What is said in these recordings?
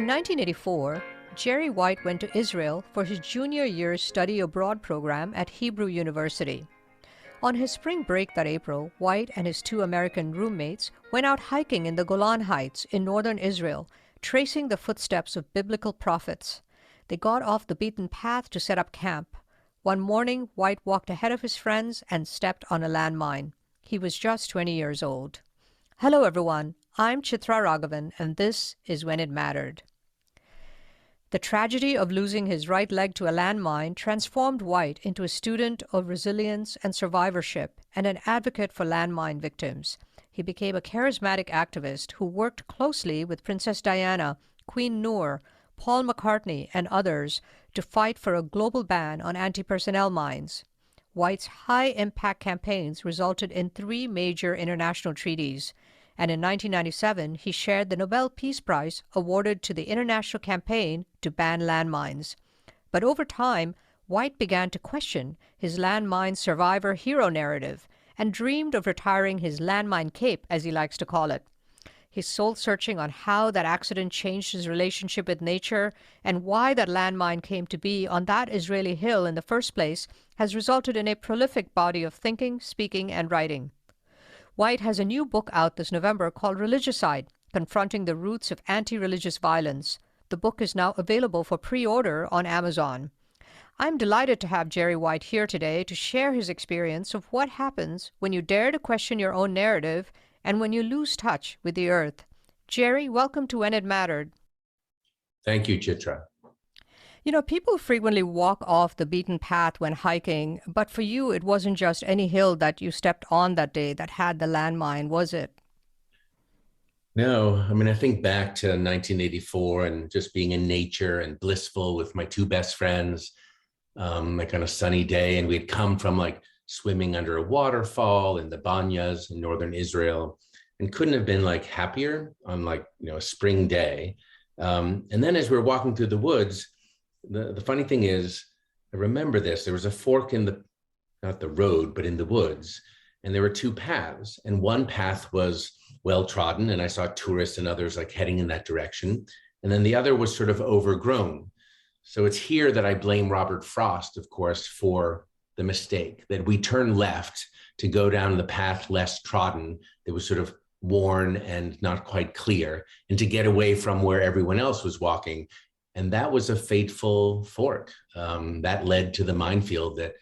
In 1984, Jerry White went to Israel for his junior year study abroad program at Hebrew University. On his spring break that April, White and his two American roommates went out hiking in the Golan Heights in northern Israel, tracing the footsteps of biblical prophets. They got off the beaten path to set up camp. One morning, White walked ahead of his friends and stepped on a landmine. He was just 20 years old. Hello, everyone. I'm Chitra Ragavan, and this is When It Mattered. The tragedy of losing his right leg to a landmine transformed White into a student of resilience and survivorship and an advocate for landmine victims. He became a charismatic activist who worked closely with Princess Diana, Queen Noor, Paul McCartney, and others to fight for a global ban on anti-personnel mines. White's high-impact campaigns resulted in 3 major international treaties, and in 1997 he shared the Nobel Peace Prize awarded to the international campaign to ban landmines. But over time, White began to question his landmine survivor hero narrative and dreamed of retiring his landmine cape, as he likes to call it. His soul-searching on how that accident changed his relationship with nature and why that landmine came to be on that Israeli hill in the first place has resulted in a prolific body of thinking, speaking, and writing. White has a new book out this November called Religicide, Confronting the Roots of Anti-Religious Violence. The book is now available for pre-order on Amazon. I'm delighted to have Jerry White here today to share his experience of what happens when you dare to question your own narrative and when you lose touch with the earth. Jerry, welcome to When It Mattered. Thank you, Chitra. You know, people frequently walk off the beaten path when hiking, but for you, it wasn't just any hill that you stepped on that day that had the landmine, was it? No, I mean, I think back to 1984 and just being in nature and blissful with my 2 best friends, like on a sunny day. And we'd come from like swimming under a waterfall in the Banyas in northern Israel and couldn't have been like happier on like, a spring day. And then as we were walking through the woods, the funny thing is, I remember this, there was a fork in not the road, but in the woods, and there were 2 paths, and one path was well-trodden, and I saw tourists and others like heading in that direction, and then the other was sort of overgrown. So it's here that I blame Robert Frost, of course, for the mistake, that we turned left to go down the path less trodden, that was sort of worn and not quite clear, and to get away from where everyone else was walking. And that was a fateful fork that led to the minefield that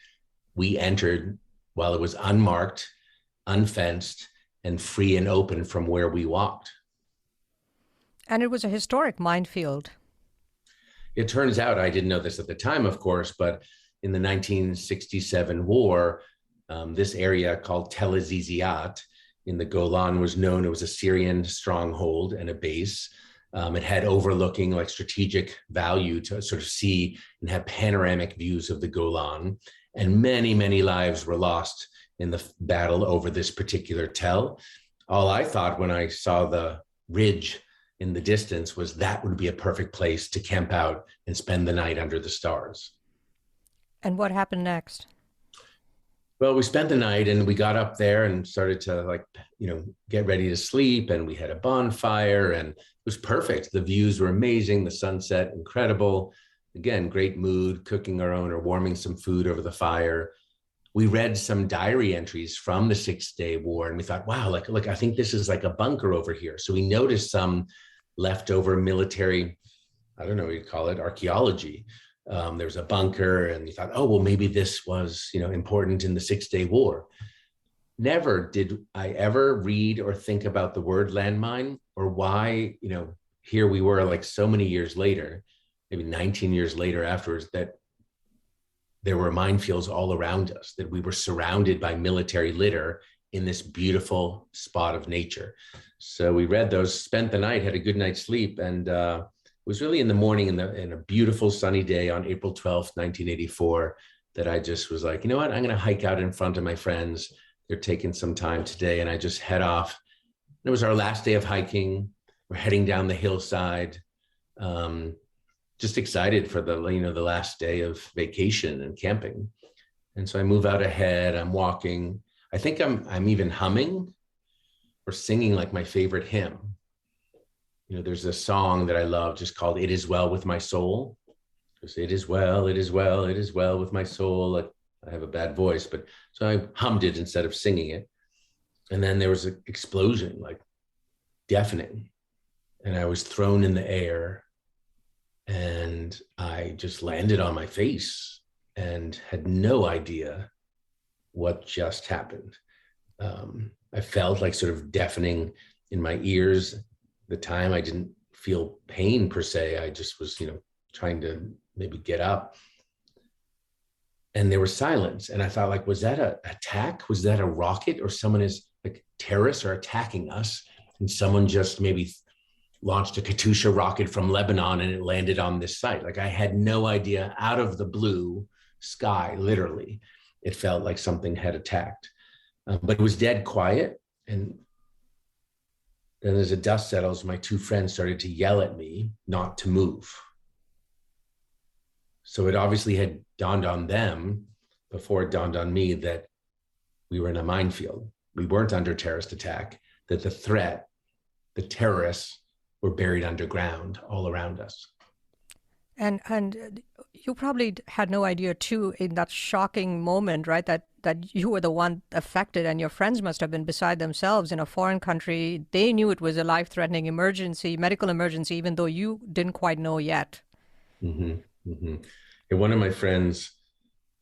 we entered while it was unmarked, unfenced, and free and open from where we walked. And it was a historic minefield. It turns out, I didn't know this at the time, of course, but in the 1967 war, this area called Tel Aziziat in the Golan was known, it was a Syrian stronghold and a base. It had overlooking like strategic value to sort of see and have panoramic views of the Golan. And many, many lives were lost in the battle over this particular tell. All I thought when I saw the ridge in the distance was that would be a perfect place to camp out and spend the night under the stars. And what happened next? Well, we spent the night and we got up there and started to get ready to sleep, and we had a bonfire and it was perfect. The views were amazing. The sunset, incredible. Again, great mood, cooking our own or warming some food over the fire. We read some diary entries from the 6-day war and we thought, wow, look, I think this is like a bunker over here. So we noticed some leftover military, I don't know what you'd call it, archaeology. There's a bunker and we thought, oh, well, maybe this was, important in the 6-day war. Never did I ever read or think about the word landmine or why, here we were like so many years later, maybe 19 years later afterwards, that there were minefields all around us, that we were surrounded by military litter in this beautiful spot of nature. So we read those, spent the night, had a good night's sleep, and it was really in the morning in a beautiful sunny day on April 12th, 1984, that I just was like, you know what, I'm going to hike out in front of my friends. They're taking some time today, and I just head off. It was our last day of hiking. We're heading down the hillside. Just excited for the last day of vacation and camping. And so I move out ahead, I'm walking. I think I'm even humming or singing like my favorite hymn. there's a song that I love just called "It Is Well with My Soul." It is well, it is well, it is well with my soul. I have a bad voice, but so I hummed it instead of singing it. And then there was an explosion, like deafening. And I was thrown in the air and I just landed on my face and had no idea what just happened. I felt like sort of deafening in my ears. At the time, I didn't feel pain per se. I just was, trying to maybe get up. And there was silence. And I thought, like, was that an attack? Was that a rocket? Or someone is like, terrorists are attacking us? And someone just maybe launched a Katyusha rocket from Lebanon and it landed on this site. Like, I had no idea. Out of the blue sky, literally, it felt like something had attacked. But it was dead quiet. And then as the dust settles, my two friends started to yell at me not to move. So it obviously had dawned on them before it dawned on me that we were in a minefield. We weren't under terrorist attack, that the threat, the terrorists were buried underground all around us. And you probably had no idea too in that shocking moment, right? That you were the one affected, and your friends must have been beside themselves in a foreign country. They knew it was a life-threatening emergency, medical emergency, even though you didn't quite know yet. Mm-hmm. Mm-hmm. And one of my friends,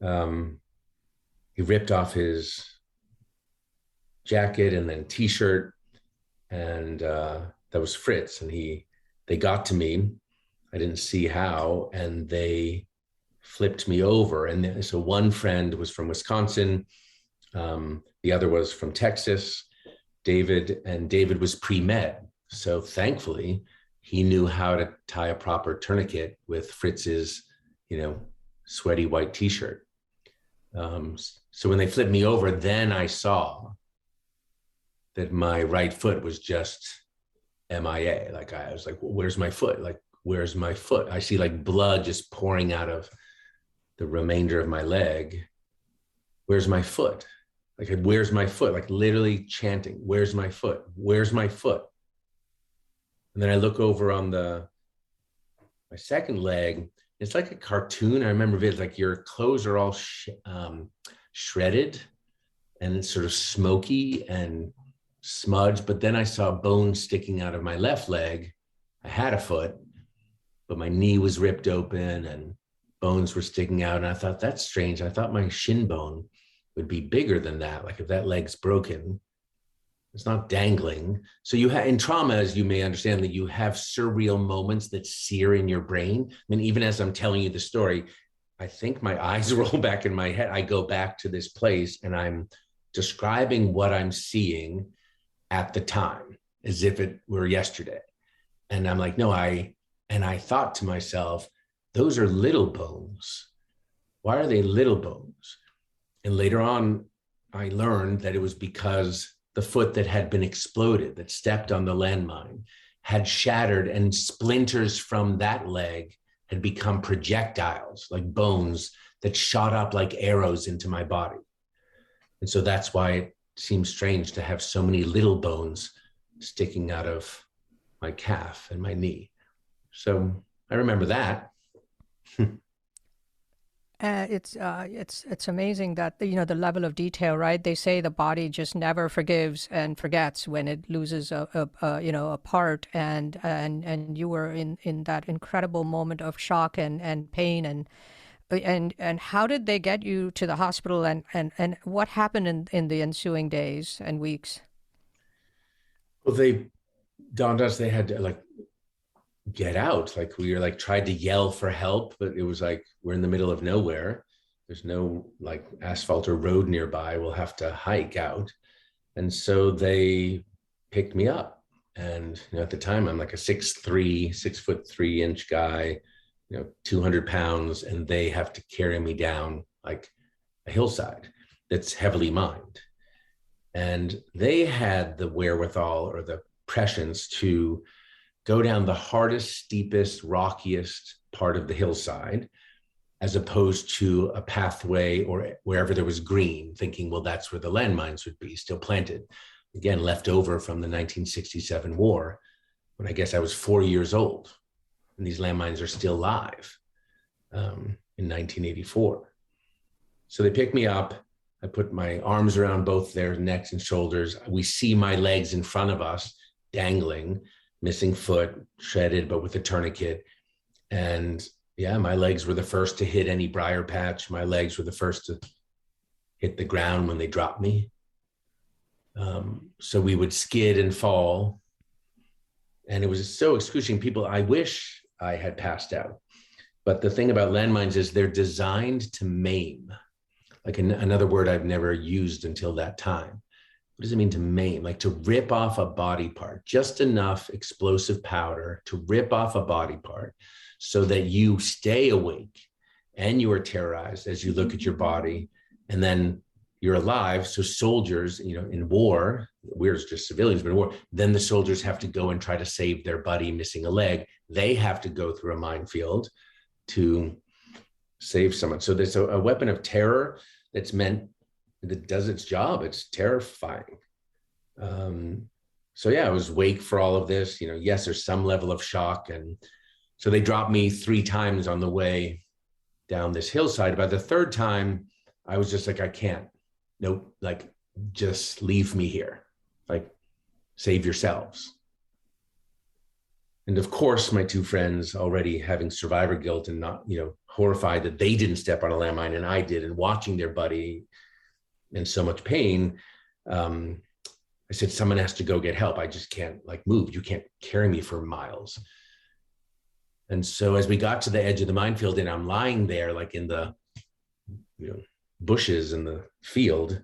he ripped off his jacket and then t-shirt, and that was Fritz. And they got to me. I didn't see how, and they flipped me over. And so one friend was from Wisconsin, the other was from Texas, David, and David was pre-med. So thankfully, he knew how to tie a proper tourniquet with Fritz's, sweaty white t-shirt. So when they flipped me over, then I saw that my right foot was just MIA. Like, I was like, where's my foot? Like, where's my foot? I see like blood just pouring out of the remainder of my leg. Where's my foot? Like, where's my foot? Like, literally chanting, where's my foot? Where's my foot? And then I look over on my second leg. It's like a cartoon. I remember it, like your clothes are all shredded and it's sort of smoky and smudged. But then I saw bones sticking out of my left leg. I had a foot, but my knee was ripped open and bones were sticking out. And I thought, that's strange. I thought my shin bone would be bigger than that. Like, if that leg's broken, it's not dangling. So you have, in trauma, as you may understand, that you have surreal moments that sear in your brain. I mean, even as I'm telling you the story, I think my eyes roll back in my head. I go back to this place and I'm describing what I'm seeing at the time as if it were yesterday. And I'm like, no, I thought to myself, those are little bones. Why are they little bones? And later on, I learned that it was because the foot that had been exploded, that stepped on the landmine, had shattered, and splinters from that leg had become projectiles, like bones that shot up like arrows into my body. And so that's why it seems strange to have so many little bones sticking out of my calf and my knee. So I remember that. It's amazing that the level of detail, right? They say the body just never forgives and forgets when it loses a part, and you were in that incredible moment of shock and pain, and how did they get you to the hospital, and what happened in the ensuing days and weeks? Well, they dawned us they had to like get out. Like, we were like tried to yell for help, but it was like, we're in the middle of nowhere. There's no like asphalt or road nearby. We'll have to hike out. And so they picked me up. And at the time, I'm like a 6'3" guy, 200 pounds, and they have to carry me down like a hillside that's heavily mined. And they had the wherewithal or the prescience to go down the hardest, steepest, rockiest part of the hillside, as opposed to a pathway or wherever there was green, thinking, well, that's where the landmines would be, still planted, again, left over from the 1967 war. when I guess I was 4 years old, and these landmines are still live in 1984. So they pick me up. I put my arms around both their necks and shoulders. We see my legs in front of us dangling, missing foot, shredded, but with a tourniquet. And yeah, my legs were the first to hit any briar patch. My legs were the first to hit the ground when they dropped me. So we would skid and fall. And it was so excruciating. I wish I had passed out. But the thing about landmines is they're designed to maim. Like another word I've never used until that time. What does it mean to maim? Like to rip off a body part, just enough explosive powder to rip off a body part so that you stay awake and you are terrorized as you look at your body, and then you're alive. So soldiers, in war, we're just civilians, but in war, then the soldiers have to go and try to save their buddy missing a leg. They have to go through a minefield to save someone. So there's a weapon of terror that's meant, that does its job. It's terrifying. So yeah, I was awake for all of this. Yes, there's some level of shock. And so they dropped me 3 times on the way down this hillside. By the 3rd time, I was just like, I can't. Nope. Like, just leave me here. Like, save yourselves. And of course, my 2 friends, already having survivor guilt and not, horrified that they didn't step on a landmine and I did, and watching their buddy in so much pain, I said, someone has to go get help. I just can't move. You can't carry me for miles. And so as we got to the edge of the minefield and I'm lying there like in the bushes in the field,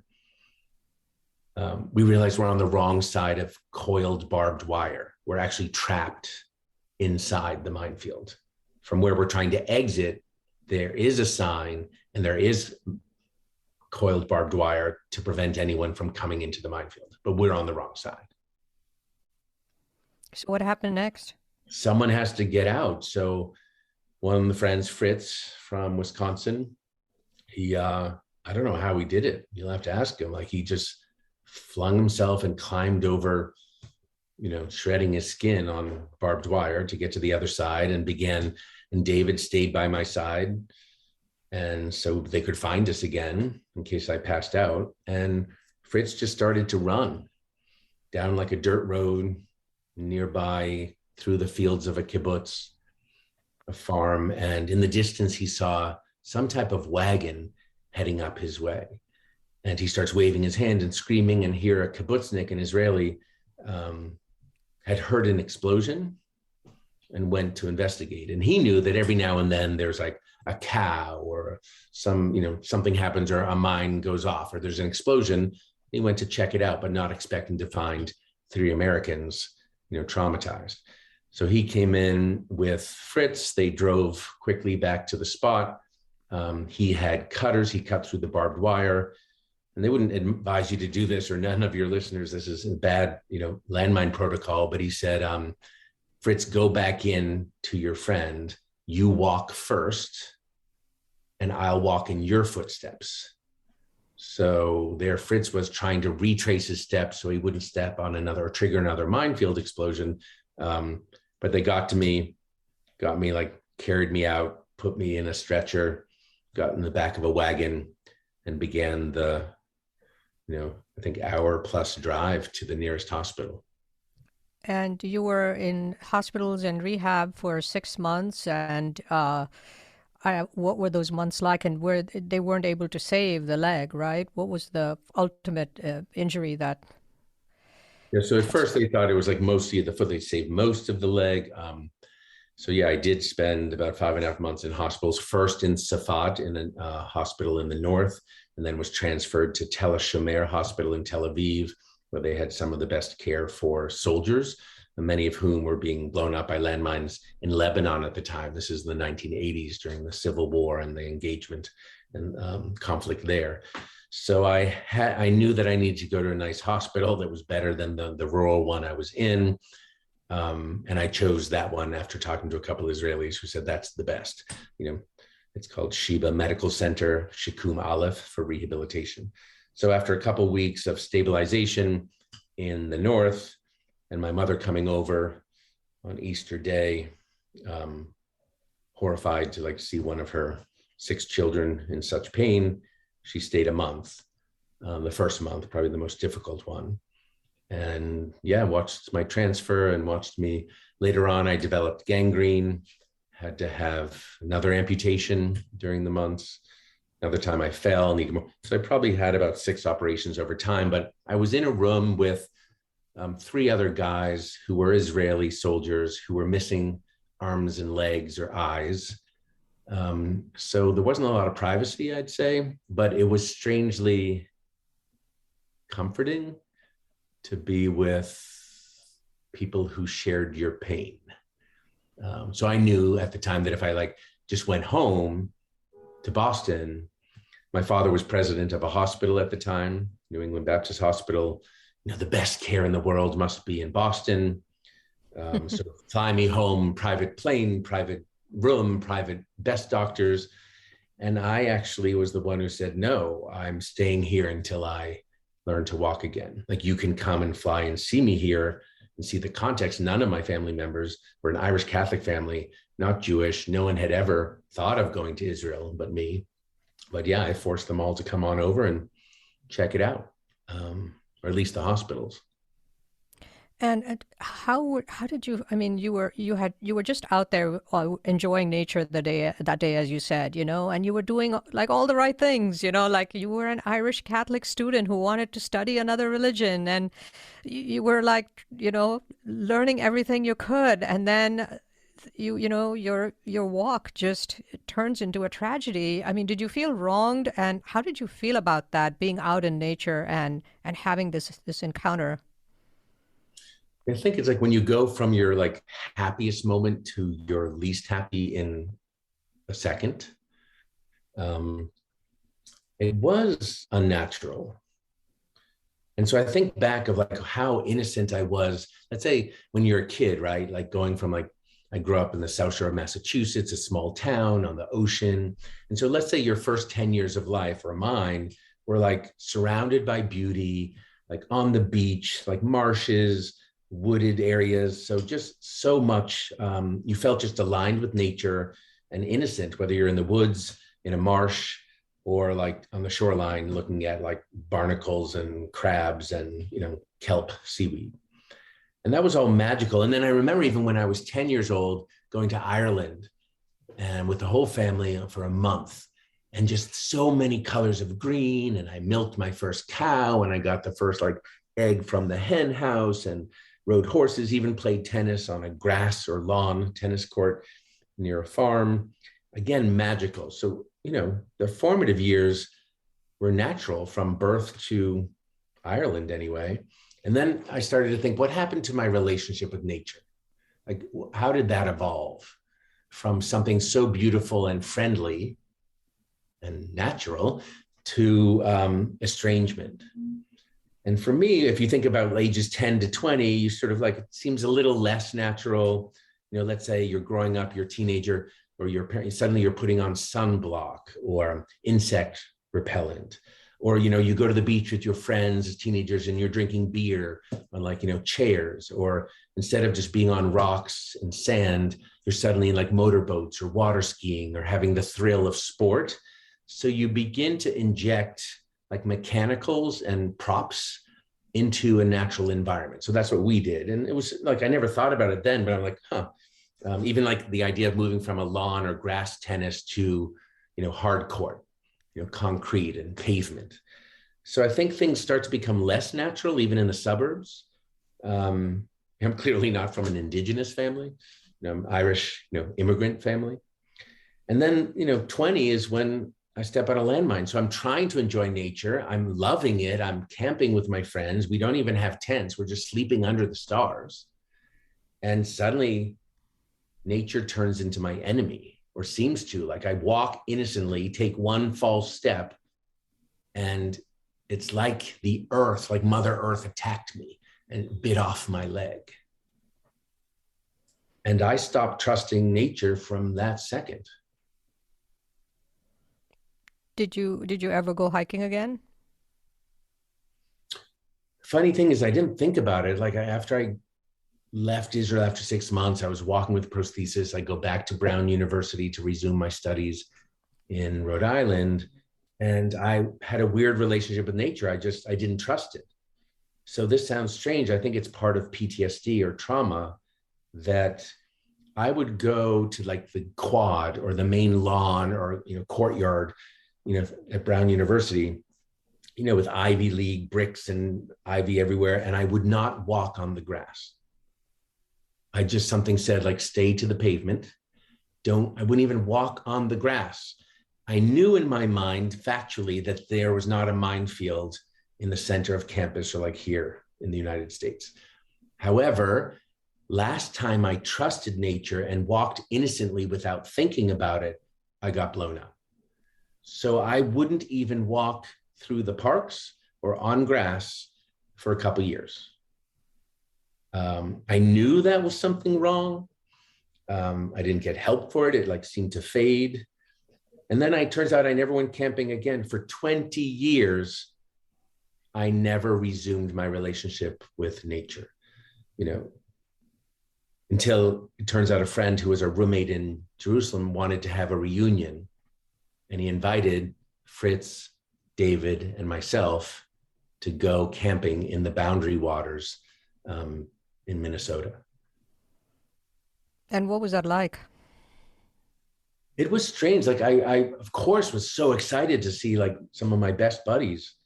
we realized we're on the wrong side of coiled barbed wire. We're actually trapped inside the minefield. From where we're trying to exit, there is a sign and there is coiled barbed wire to prevent anyone from coming into the minefield, but we're on the wrong side. So what happened next? Someone has to get out. So one of the friends, Fritz from Wisconsin, he, I don't know how he did it. You'll have to ask him. He just flung himself and climbed over, shredding his skin on barbed wire to get to the other side, and David stayed by my side. And so they could find us again in case I passed out. And Fritz just started to run down like a dirt road nearby through the fields of a kibbutz, a farm. And in the distance, he saw some type of wagon heading up his way. And he starts waving his hand and screaming, and here a kibbutznik, an Israeli, had heard an explosion and went to investigate. And he knew that every now and then there's like a cow or something happens or a mine goes off or there's an explosion. He went to check it out, but not expecting to find 3 Americans, traumatized. So he came in with Fritz. They drove quickly back to the spot. He had cutters. He cut through the barbed wire. And they wouldn't advise you to do this, or none of your listeners, this is a bad, landmine protocol. But he said, Fritz, go back in to your friend. You walk first, and I'll walk in your footsteps. So there, Fritz was trying to retrace his steps so he wouldn't step on another or trigger another minefield explosion. But they got me, carried me out, put me in a stretcher, got in the back of a wagon, and began the, I think hour-plus drive to the nearest hospital. And you were in hospitals and rehab for 6 months, and what were those months like? And they weren't able to save the leg, right? What was the ultimate injury that? Yeah, so at first they thought it was mostly the foot. They saved most of the leg. So yeah, I did spend about 5.5 months in hospitals, first in Safat, in a hospital in the north, and then was transferred to Tel HaShomer Hospital in Tel Aviv, where they had some of the best care for soldiers, many of whom were being blown up by landmines in Lebanon at the time. This is the 1980s, during the Civil War and the engagement and conflict there. So I knew that I needed to go to a nice hospital that was better than the rural one I was in. And I chose that one after talking to a couple of Israelis who said that's the best. It's called Sheba Medical Center, Shikum Aleph, for rehabilitation. So after a couple of weeks of stabilization in the north, and my mother coming over on Easter Day, um, horrified to like see one of her 6 children in such pain. She stayed a month, the first month, probably the most difficult one. And yeah, watched my transfer and watched me later on. I developed gangrene, had to have another amputation during the months. Another time I fell. So I probably had about 6 operations over time, but I was in a room with 3 other guys who were Israeli soldiers who were missing arms and legs or eyes. So there wasn't a lot of privacy, I'd say, but it was strangely comforting to be with people who shared your pain. So I knew at the time that if I like just went home to Boston, my father was president of a hospital at the time, New England Baptist Hospital. You know, the best care in the world must be in Boston. So fly me home, private plane, private room, private best doctors. And I actually was the one who said, no, I'm staying here until I learn to walk again. Like, you can come and fly and see me here and see the context. None of my family members were an Irish Catholic family, not Jewish. No one had ever thought of going to Israel but me. But yeah, I forced them all to come on over and check it out, or at least the hospitals. And how did you? I mean, you were just out there enjoying nature that day, as you said, and you were doing like all the right things, like you were an Irish Catholic student who wanted to study another religion, and you were like, learning everything you could, and then your walk just turns into a tragedy. I mean, did you feel wronged, and how did you feel about that, being out in nature and having this encounter? I think it's like when you go from your like happiest moment to your least happy in a second. Um, it was unnatural. And so I think back of like how innocent I was. Let's say when you're a kid, right? Like going from like, I grew up in the South Shore of Massachusetts, a small town on the ocean. And so let's say your first 10 years of life or mine were like surrounded by beauty, like on the beach, like marshes, wooded areas. So just so much, you felt just aligned with nature and innocent, whether you're in the woods, in a marsh, or like on the shoreline looking at like barnacles and crabs and, kelp seaweed. And that was all magical. And then I remember even when I was 10 years old, going to Ireland and with the whole family for a month, and just so many colors of green. And I milked my first cow, and I got the first like egg from the hen house, and rode horses, even played tennis on a grass or lawn tennis court near a farm. Again, magical. So, the formative years were natural from birth to Ireland anyway. And then I started to think, what happened to my relationship with nature? Like, how did that evolve from something so beautiful and friendly and natural to estrangement? And for me, if you think about ages 10 to 20, you sort of like, it seems a little less natural. Let's say you're growing up, you're a teenager, or your parents, suddenly you're putting on sunblock or insect repellent, or, you go to the beach with your friends as teenagers and you're drinking beer on like, chairs, or instead of just being on rocks and sand, you're suddenly in like motorboats or water skiing or having the thrill of sport. So you begin to inject like mechanicals and props into a natural environment. So that's what we did. And it was like, I never thought about it then, but I'm like, even like the idea of moving from a lawn or grass tennis to, hard court, concrete and pavement. So I think things start to become less natural, even in the suburbs. I'm clearly not from an indigenous family. I'm Irish, immigrant family. And then, 20 is when I step on a landmine. So I'm trying to enjoy nature. I'm loving it. I'm camping with my friends. We don't even have tents. We're just sleeping under the stars. And suddenly nature turns into my enemy, or seems to. Like, I walk innocently, take one false step, and it's like the earth, like Mother Earth attacked me and bit off my leg. And I stopped trusting nature from that second. Did you ever go hiking again? Funny thing is, I didn't think about it. Like, after I left Israel after 6 months. I was walking with prosthesis. I go back to Brown University to resume my studies in Rhode Island. And I had a weird relationship with nature. I didn't trust it. So this sounds strange. I think it's part of PTSD or trauma that I would go to like the quad or the main lawn or, courtyard, at Brown University, with Ivy League bricks and ivy everywhere. And I would not walk on the grass. Something said like, stay to the pavement. I wouldn't even walk on the grass. I knew in my mind factually that there was not a minefield in the center of campus or like here in the United States. However, last time I trusted nature and walked innocently without thinking about it, I got blown up. So I wouldn't even walk through the parks or on grass for a couple years. I knew that was something wrong. I didn't get help for it. It like seemed to fade. And then it turns out I never went camping again. For 20 years, I never resumed my relationship with nature, until it turns out a friend who was a roommate in Jerusalem wanted to have a reunion. And he invited Fritz, David, and myself to go camping in the Boundary Waters in Minnesota. And what was that like? It was strange. Like I of course was so excited to see like some of my best buddies,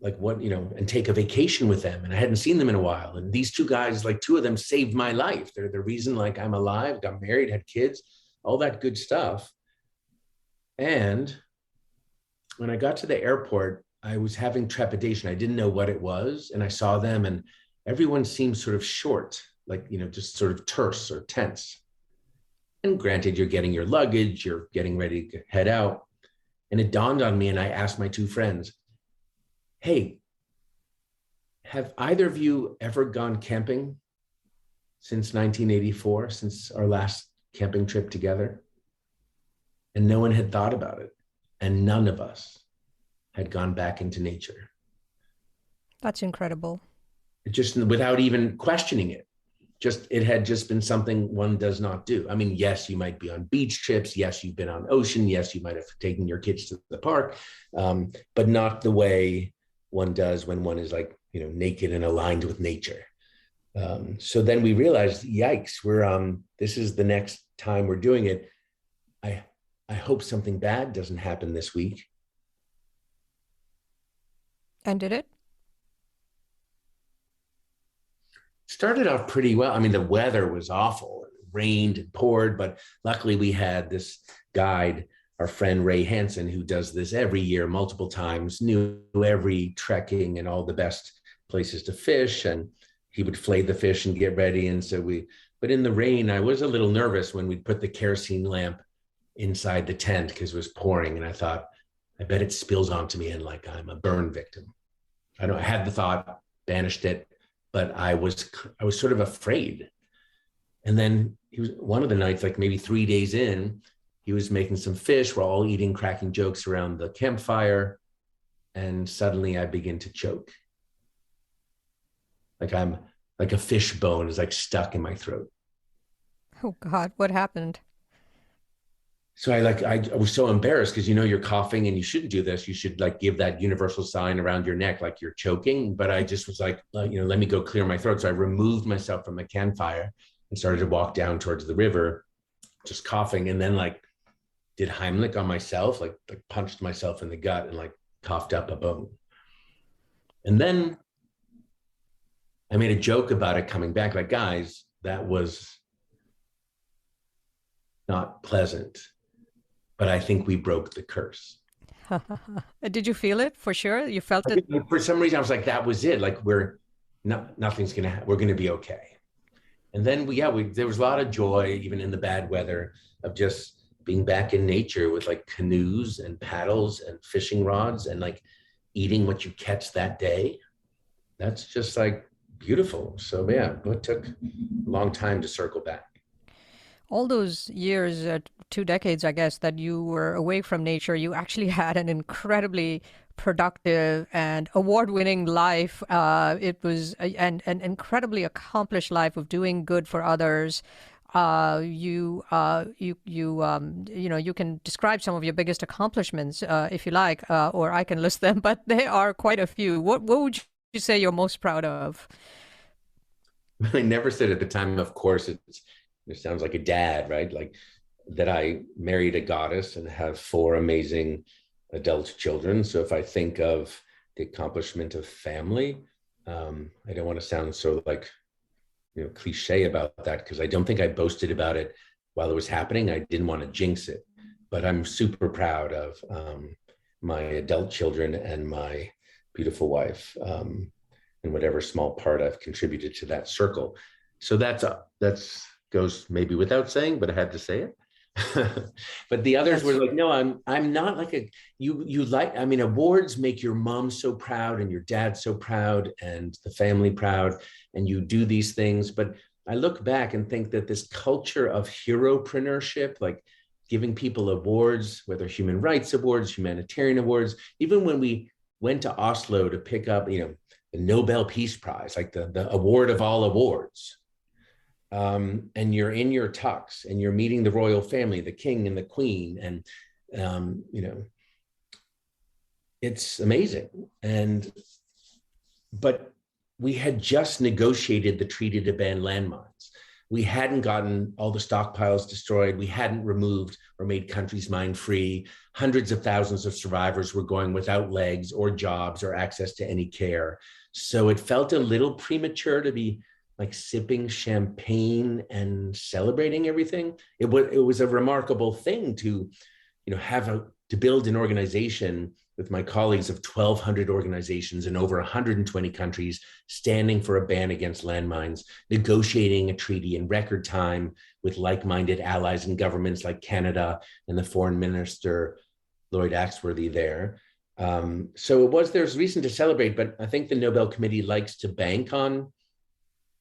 like and take a vacation with them. And I hadn't seen them in a while. And these two guys, like two of them saved my life. They're the reason like I'm alive, got married, had kids, all that good stuff. And when I got to the airport, I was having trepidation. I didn't know what it was. And I saw them and everyone seemed sort of short, like, just sort of terse or tense. And granted, you're getting your luggage, you're getting ready to head out. And it dawned on me, and I asked my two friends, hey, have either of you ever gone camping since 1984, since our last camping trip together? And no one had thought about it. And none of us had gone back into nature. That's incredible. Just without even questioning it. It had just been something one does not do. I mean, yes, you might be on beach trips. Yes, you've been on ocean. Yes, you might have taken your kids to the park, but not the way one does when one is like, naked and aligned with nature. So then we realized, yikes, this is the next time we're doing it. I hope something bad doesn't happen this week. And did it? Started off pretty well. I mean, the weather was awful. It rained and poured, but luckily we had this guide, our friend Ray Hansen, who does this every year, multiple times, knew every trekking and all the best places to fish. And he would flay the fish and get ready. And so but in the rain, I was a little nervous when we'd put the kerosene lamp inside the tent because it was pouring. And I thought, I bet it spills onto me and like I'm a burn victim. I had the thought, banished it. But I was sort of afraid. And then he was one of the nights, like maybe 3 days in, he was making some fish. We're all eating, cracking jokes around the campfire. And suddenly I begin to choke. Like a fish bone is like stuck in my throat. Oh God, what happened? So I was so embarrassed because, you're coughing and you shouldn't do this. You should like give that universal sign around your neck, like you're choking. But I just was like, let me go clear my throat. So I removed myself from the campfire and started to walk down towards the river, just coughing. And then like did Heimlich on myself, like punched myself in the gut and like coughed up a bone. And then I made a joke about it coming back, like, guys, that was not pleasant. But I think we broke the curse. Did you feel it for sure? You felt it? For some reason, I was like, that was it. Like nothing's going to happen. We're going to be okay. And then there was a lot of joy, even in the bad weather, of just being back in nature with like canoes and paddles and fishing rods and like eating what you catch that day. That's just like beautiful. So yeah, it took a long time to circle back. All those years, 2 decades, I guess, that you were away from nature, you actually had an incredibly productive and award-winning life. It was an incredibly accomplished life of doing good for others. You can describe some of your biggest accomplishments if you like, or I can list them, but they are quite a few. What would you say you're most proud of? I never said at the time, of course, it sounds like a dad, right? Like that I married a goddess and have four amazing adult children. So if I think of the accomplishment of family, I don't want to sound so like, cliche about that, because I don't think I boasted about it while it was happening. I didn't want to jinx it, but I'm super proud of my adult children and my beautiful wife, and whatever small part I've contributed to that circle. So that's goes maybe without saying, but I had to say it. But the others were Yes. like, no, I'm not like you like, I mean, awards make your mom so proud and your dad so proud and the family proud, and you do these things. But I look back and think that this culture of heropreneurship, like giving people awards, whether human rights awards, humanitarian awards, even when we went to Oslo to pick up, the Nobel Peace Prize, like the award of all awards, and you're in your tux and you're meeting the royal family, the king and the queen, and it's amazing. But we had just negotiated the treaty to ban landmines. We hadn't gotten all the stockpiles destroyed. We hadn't removed or made countries mine free. Hundreds of thousands of survivors were going without legs or jobs or access to any care. So it felt a little premature to be like sipping champagne and celebrating everything. It was a remarkable thing to, to build an organization with my colleagues of 1,200 organizations in over 120 countries, standing for a ban against landmines, negotiating a treaty in record time with like-minded allies and governments like Canada and the foreign minister, Lloyd Axworthy there. So there's reason to celebrate, but I think the Nobel Committee likes to bank on,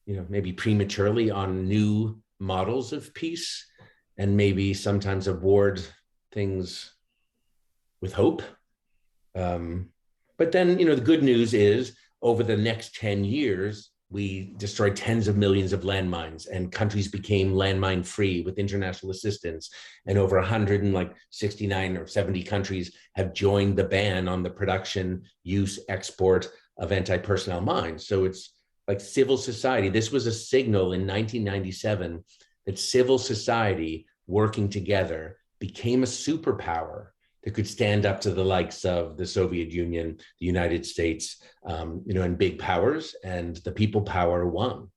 maybe prematurely on new models of peace, and maybe sometimes award things with hope. But then, the good news is over the next 10 years, we destroyed tens of millions of landmines and countries became landmine free with international assistance. And over 169 or 70 countries have joined the ban on the production, use, export of anti-personnel mines. So it's like civil society. This was a signal in 1997 that civil society working together became a superpower that could stand up to the likes of the Soviet Union, the United States, and big powers, and the people power won.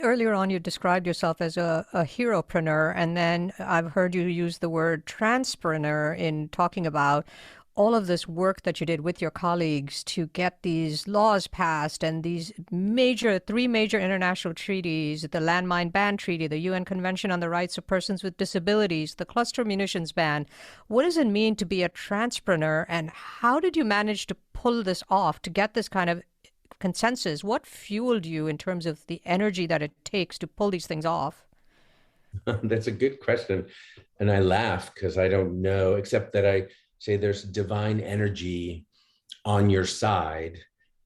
Earlier on, you described yourself as a heropreneur, and then I've heard you use the word transpreneur in talking about all of this work that you did with your colleagues to get these laws passed and these three major international treaties, the Landmine Ban Treaty, the UN Convention on the Rights of Persons with Disabilities, the cluster munitions ban. What does it mean to be a transpreneur, and how did you manage to pull this off, to get this kind of consensus? What fueled you in terms of the energy that it takes to pull these things off? That's a good question. And I laugh because I don't know, except that I say there's divine energy on your side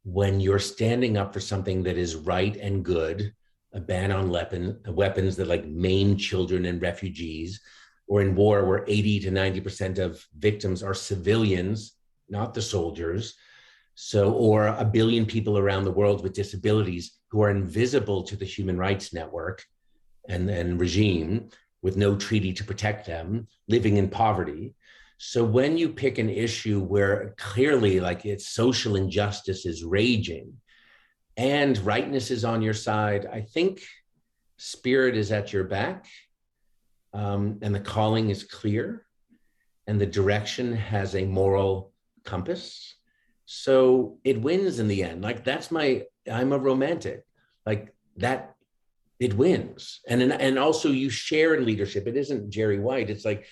when you're standing up for something that is right and good, a ban on weapons that like maim children and refugees, or in war where 80 to 90% of victims are civilians, not the soldiers. So, or a billion people around the world with disabilities who are invisible to the human rights network and regime, with no treaty to protect them, living in poverty. So when you pick an issue where clearly like it's social injustice is raging and rightness is on your side, I think spirit is at your back, and the calling is clear and the direction has a moral compass. So it wins in the end. Like I'm a romantic, like that, it wins. And also you share in leadership. It isn't Jerry White. It's like,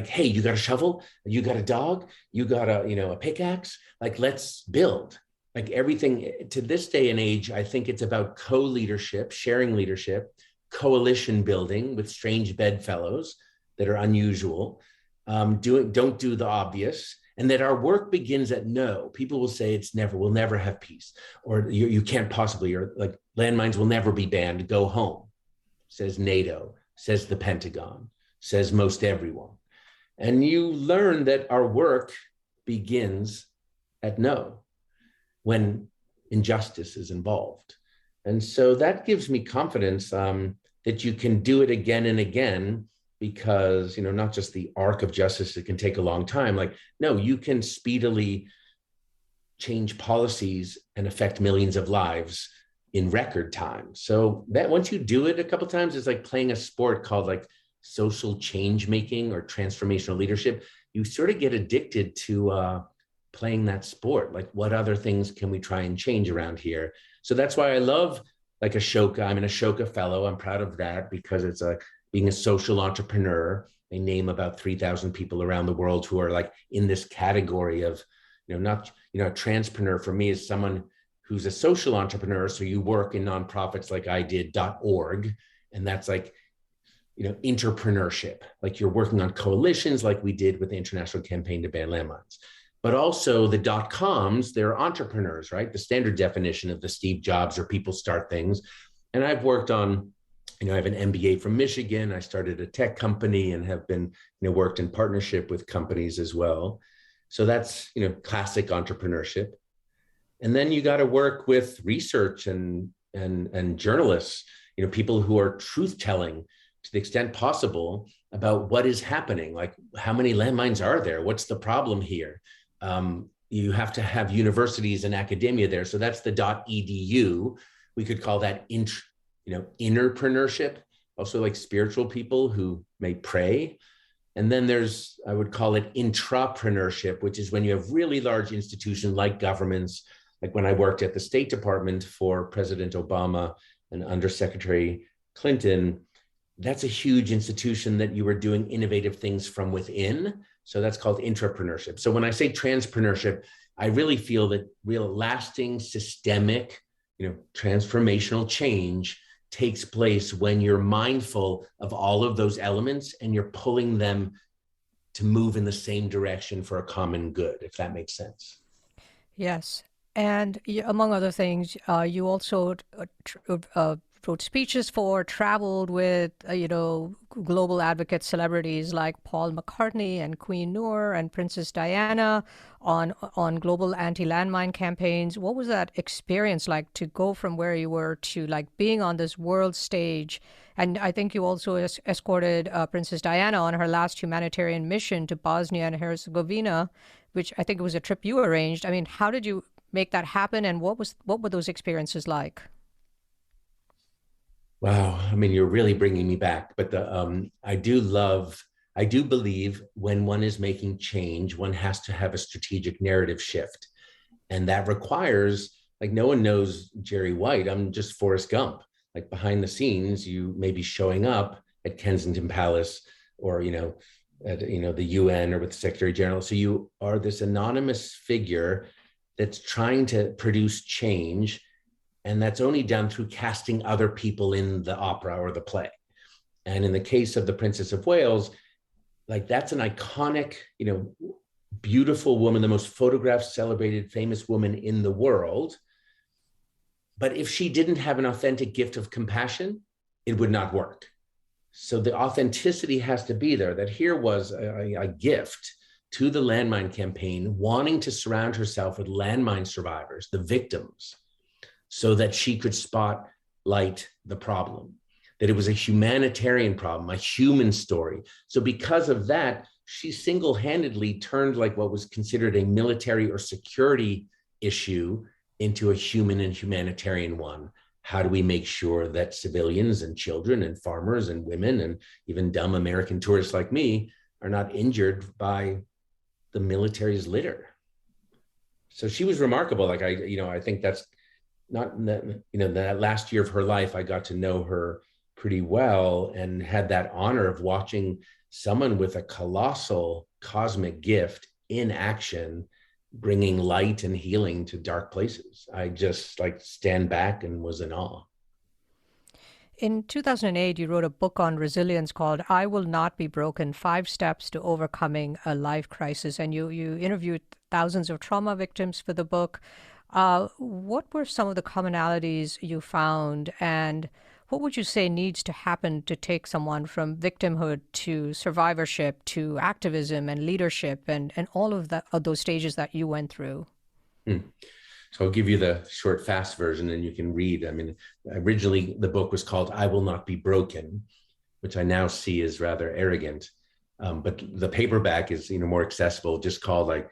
hey, you got a shovel, you got a dog, you got a pickaxe, like let's build. Like everything to this day and age, I think it's about co-leadership, sharing leadership, coalition building with strange bedfellows that are unusual. don't do the obvious, and that our work begins at no. People will say we'll never have peace, or you can't possibly, or like landmines will never be banned, go home, says NATO, says the Pentagon, says most everyone. And you learn that our work begins at no when injustice is involved. And so that gives me confidence that you can do it again and again, because, not just the arc of justice, it can take a long time. Like, no, you can speedily change policies and affect millions of lives in record time. So that once you do it a couple of times, it's like playing a sport called like social change making or transformational leadership. You sort of get addicted to playing that sport. Like, what other things can we try and change around here? So that's why I love like Ashoka. I'm an Ashoka fellow. I'm proud of that because it's being a social entrepreneur. They name about 3,000 people around the world who are like in this category of, not, a transpreneur for me is someone who's a social entrepreneur. So you work in nonprofits like I did, .org. And that's like, entrepreneurship. Like you're working on coalitions like we did with the International Campaign to Ban Landmines. But also the .coms, they're entrepreneurs, right? The standard definition of the Steve Jobs or people start things. And I've worked on, I have an MBA from Michigan. I started a tech company and have been, worked in partnership with companies as well. So that's, classic entrepreneurship. And then you got to work with research and journalists, people who are truth telling to the extent possible about what is happening. Like, how many landmines are there? What's the problem here? You have to have universities and academia there. So that's the .edu. We could call that innerpreneurship, also like spiritual people who may pray. And then there's, I would call it intrapreneurship, which is when you have really large institutions like governments. Like when I worked at the State Department for President Obama and Undersecretary Clinton, that's a huge institution that you were doing innovative things from within. So that's called intrapreneurship. So when I say transpreneurship, I really feel that real lasting, systemic, transformational change takes place when you're mindful of all of those elements and you're pulling them to move in the same direction for a common good, if that makes sense. Yes. And among other things, you also wrote speeches for, traveled with, global advocate celebrities like Paul McCartney and Queen Noor and Princess Diana on global anti-landmine campaigns. What was that experience like to go from where you were to like being on this world stage? And I think you also escorted Princess Diana on her last humanitarian mission to Bosnia and Herzegovina, which I think was a trip you arranged. I mean, how did you make that happen, and what were those experiences like? Wow. I mean, you're really bringing me back, but I do believe when one is making change, one has to have a strategic narrative shift. And that requires, like, no one knows Jerry White. I'm just Forrest Gump. Like, behind the scenes, you may be showing up at Kensington Palace or, at, the UN or with the Secretary General. So you are this anonymous figure that's trying to produce change. And that's only done through casting other people in the opera or the play. And in the case of the Princess of Wales, like, that's an iconic, beautiful woman, the most photographed, celebrated, famous woman in the world. But if she didn't have an authentic gift of compassion, it would not work. So the authenticity has to be there, that here was a gift to the landmine campaign, wanting to surround herself with landmine survivors, the victims, so that she could spotlight the problem, that it was a humanitarian problem, a human story. So because of that, she single-handedly turned like what was considered a military or security issue into a human and humanitarian one. How do we make sure that civilians and children and farmers and women and even dumb American tourists like me are not injured by the military's litter? So she was remarkable. Like, I think that's not that, that last year of her life, I got to know her pretty well and had that honor of watching someone with a colossal cosmic gift in action, bringing light and healing to dark places. I just stand back and was in awe. In 2008, you wrote a book on resilience called I Will Not Be Broken, 5 Steps to Overcoming a Life Crisis. And you interviewed thousands of trauma victims for the book. What were some of the commonalities you found, and what would you say needs to happen to take someone from victimhood to survivorship to activism and leadership and all of those stages that you went through? Hmm. So I'll give you the short, fast version and you can read. I mean, originally the book was called I Will Not Be Broken, which I now see as rather arrogant. But the paperback is, more accessible, just called like,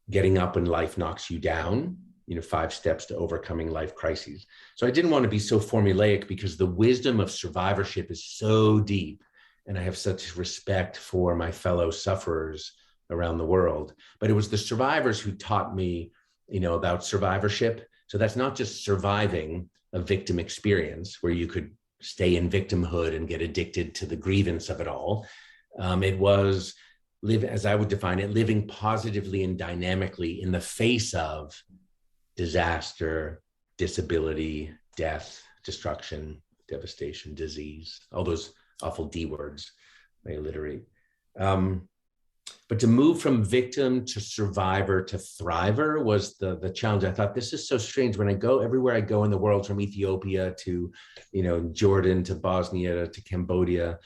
Getting Up When Life Knocks You Down, 5 Steps to Overcoming Life Crises. So I didn't want to be so formulaic because the wisdom of survivorship is so deep. And I have such respect for my fellow sufferers around the world. But it was the survivors who taught me about survivorship. So that's not just surviving a victim experience where you could stay in victimhood and get addicted to the grievance of it all. It was as I would define it, living positively and dynamically in the face of disaster, disability, death, destruction, devastation, disease, all those awful D words I alliterate. But to move from victim to survivor to thriver was the challenge. I thought, this is so strange. When I go everywhere I go in the world, from Ethiopia to, Jordan to Bosnia to Cambodia,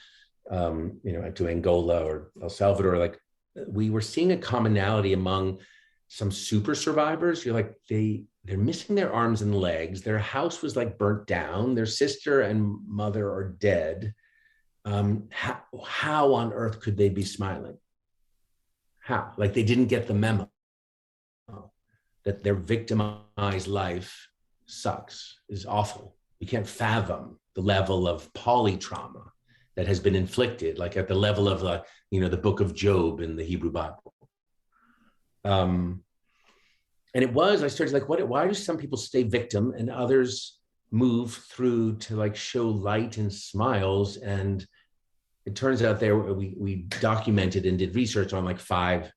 to Angola or El Salvador, like we were seeing a commonality among some super survivors. You're like, they're missing their arms and legs. Their house was like burnt down. Their sister and mother are dead. How on earth could they be smiling? How? Like they didn't get the memo that their victimized life sucks, is awful. You can't fathom the level of polytrauma that has been inflicted, like at the level of, the book of Job in the Hebrew Bible. And I started like, why do some people stay victim and others move through to like show light and smiles? And it turns out we documented and did research on like 5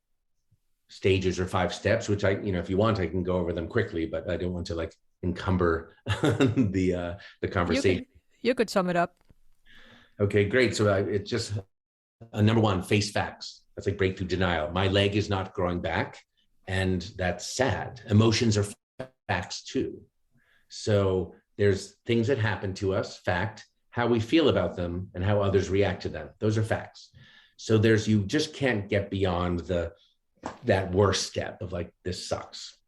stages or 5 steps, which if you want, I can go over them quickly, but I don't want to like encumber the conversation. You could sum it up. Okay, great. So it's just number 1, face facts. That's like breakthrough denial. My leg is not growing back, and that's sad. Emotions are facts too. So there's things that happen to us, fact, how we feel about them and how others react to them. Those are facts. So you just can't get beyond that worst step of like, this sucks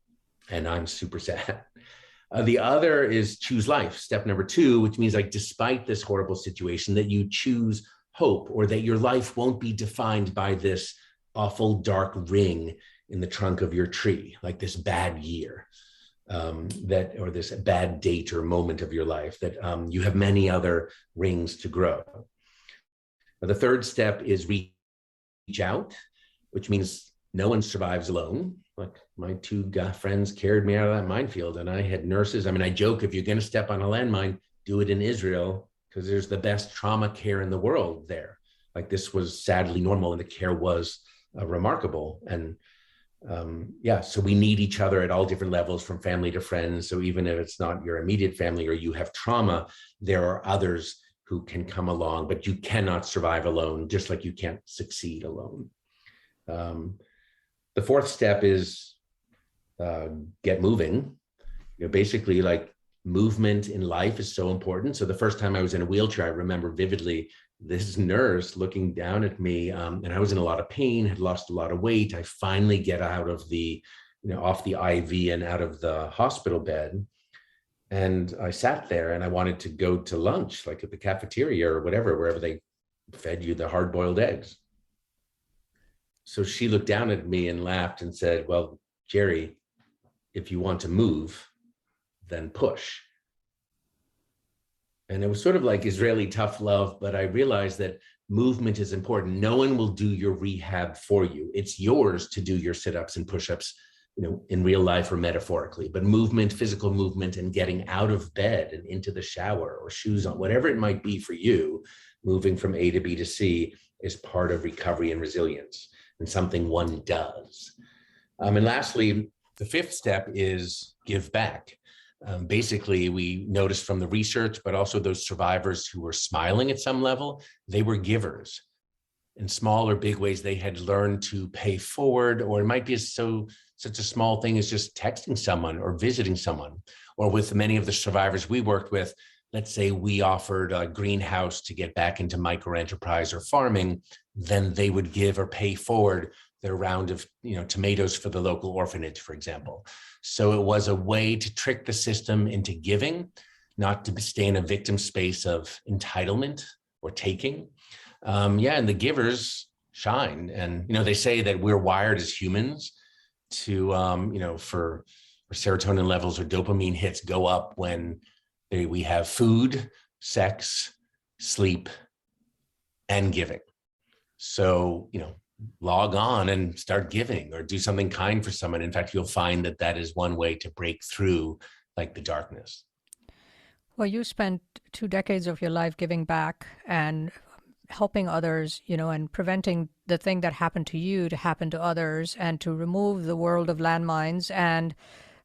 and I'm super sad. The other is choose life, step number 2, which means like, despite this horrible situation, that you choose hope, or that your life won't be defined by this awful dark ring in the trunk of your tree, like this bad year, or this bad date or moment of your life, that you have many other rings to grow. Now, the third step is reach out, which means no one survives alone. Like my 2 friends carried me out of that minefield, and I had nurses. I mean, I joke, if you're going to step on a landmine, do it in Israel, because there's the best trauma care in the world there. Like this was sadly normal, and the care was remarkable. And so we need each other at all different levels, from family to friends. So even if it's not your immediate family or you have trauma, there are others who can come along, but you cannot survive alone, just like you can't succeed alone. The fourth step is get moving. Basically, like, movement in life is so important. So the first time I was in a wheelchair, I remember vividly this nurse looking down at me, and I was in a lot of pain, had lost a lot of weight. I finally get out of off the IV and out of the hospital bed. And I sat there and I wanted to go to lunch, like at the cafeteria or whatever, wherever they fed you the hard-boiled eggs. So she looked down at me and laughed and said, "Well, Jerry, if you want to move, then push." And it was sort of like Israeli tough love, but I realized that movement is important. No one will do your rehab for you. It's yours to do your sit-ups and push-ups, in real life or metaphorically. But movement, physical movement, and getting out of bed and into the shower or shoes on, whatever it might be for you, moving from A to B to C is part of recovery and resilience, and something one does. And lastly, the fifth step is give back. Basically, we noticed from the research, but also those survivors who were smiling at some level, they were givers. In small or big ways, they had learned to pay forward, or it might be such a small thing as just texting someone or visiting someone. Or with many of the survivors we worked with, let's say we offered a greenhouse to get back into micro enterprise or farming, then they would give or pay forward their round of tomatoes for the local orphanage, for example. So it was a way to trick the system into giving, not to stay in a victim space of entitlement or taking. And the givers shine. And, they say that we're wired as humans to, for serotonin levels or dopamine hits go up when we have food, sex, sleep, and giving. So, log on and start giving or do something kind for someone. In fact, you'll find that that is one way to break through like the darkness. Well, you spent 2 decades of your life giving back and helping others, and preventing the thing that happened to you to happen to others and to remove the world of landmines.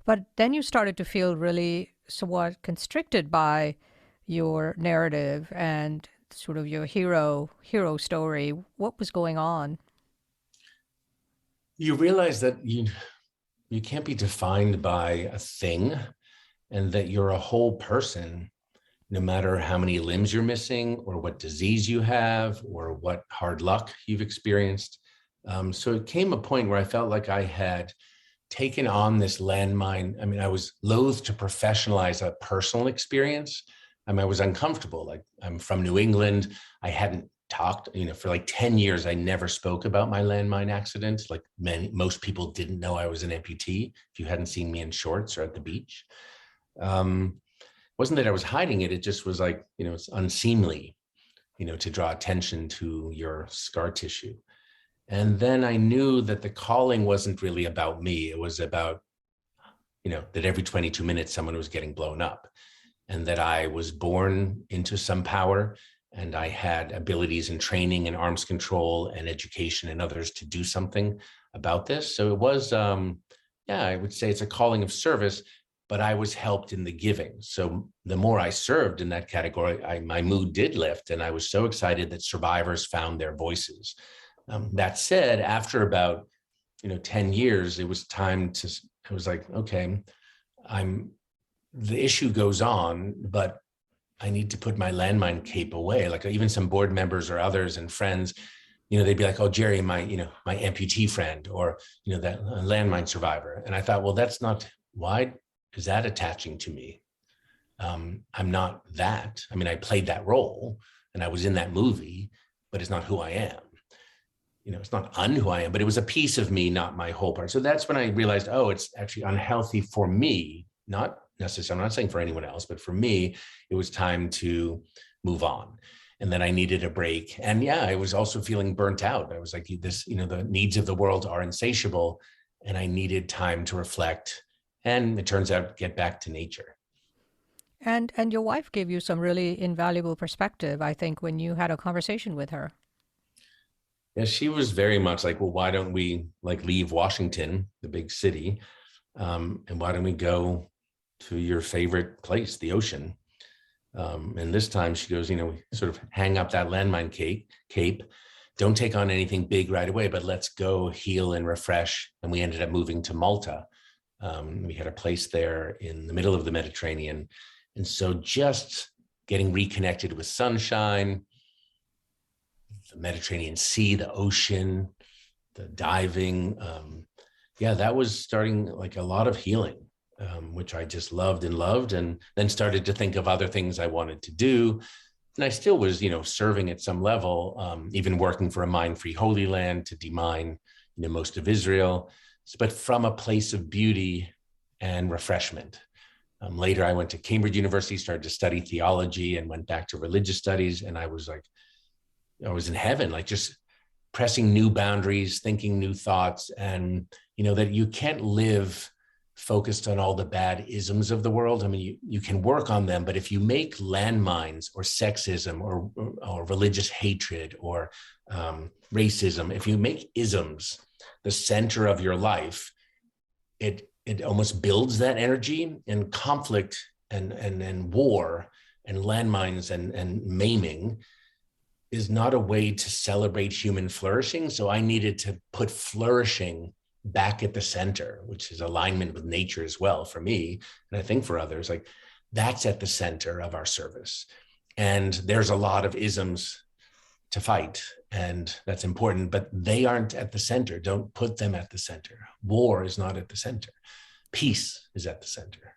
But then you started to feel really somewhat constricted by your narrative and sort of your hero story. What was going on? You realize that you can't be defined by a thing, and that you're a whole person, no matter how many limbs you're missing or what disease you have or what hard luck you've experienced. So it came a point where I felt like I had taken on this landmine. I mean, I was loath to professionalize a personal experience. I was uncomfortable. Like, I'm from New England. I hadn't talked, for like 10 years, I never spoke about my landmine accident. Like most people didn't know I was an amputee if you hadn't seen me in shorts or at the beach. Wasn't that I was hiding it. It just was like, it's unseemly, to draw attention to your scar tissue. And then I knew that the calling wasn't really about me. It was about, that every 22 minutes, someone was getting blown up, and that I was born into some power, and I had abilities and training and arms control and education and others to do something about this. So it was, I would say it's a calling of service, but I was helped in the giving. So the more I served in that category, my mood did lift, and I was so excited that survivors found their voices. That said, after about 10 years, it was time to. I was like, okay, the issue goes on, but I need to put my landmine cape away. Like, even some board members or others and friends, they'd be like, oh, Jerry, my amputee friend, or, that landmine survivor. And I thought, well, that's not, why is that attaching to me? I'm not that. I mean, I played that role and I was in that movie, but it's not who I am. It's not who I am, but it was a piece of me, not my whole part. So that's when I realized, oh, it's actually unhealthy for me, not necessarily, I'm not saying for anyone else, but for me, it was time to move on. And then I needed a break. And I was also feeling burnt out. I was like, this, the needs of the world are insatiable, and I needed time to reflect. And it turns out, get back to nature. And your wife gave you some really invaluable perspective, I think, when you had a conversation with her. Yeah, she was very much like, well, why don't we leave Washington, the big city, and why don't we go to your favorite place, the ocean? And this time she goes, sort of hang up that landmine cape. Don't take on anything big right away, but let's go heal and refresh. And we ended up moving to Malta. We had a place there in the middle of the Mediterranean. And so just getting reconnected with sunshine, the Mediterranean Sea, the ocean, the diving. That was starting like a lot of healing, which I just loved, and then started to think of other things I wanted to do. And I still was, serving at some level, even working for a mine-free Holy Land to demine, most of Israel, but from a place of beauty and refreshment. Later, I went to Cambridge University, started to study theology, and went back to religious studies. And I was in heaven, like just pressing new boundaries, thinking new thoughts, and, that you can't live focused on all the bad isms of the world. I mean, you can work on them, but if you make landmines or sexism or religious hatred or racism, if you make isms the center of your life, it it almost builds that energy, and conflict and war and landmines and maiming is not a way to celebrate human flourishing. So I needed to put flourishing back at the center, which is alignment with nature as well for me, and I think for others. Like, that's at the center of our service. And there's a lot of isms to fight, and that's important, but they aren't at the center. Don't put them at the center. War is not at the center. Peace is at the center.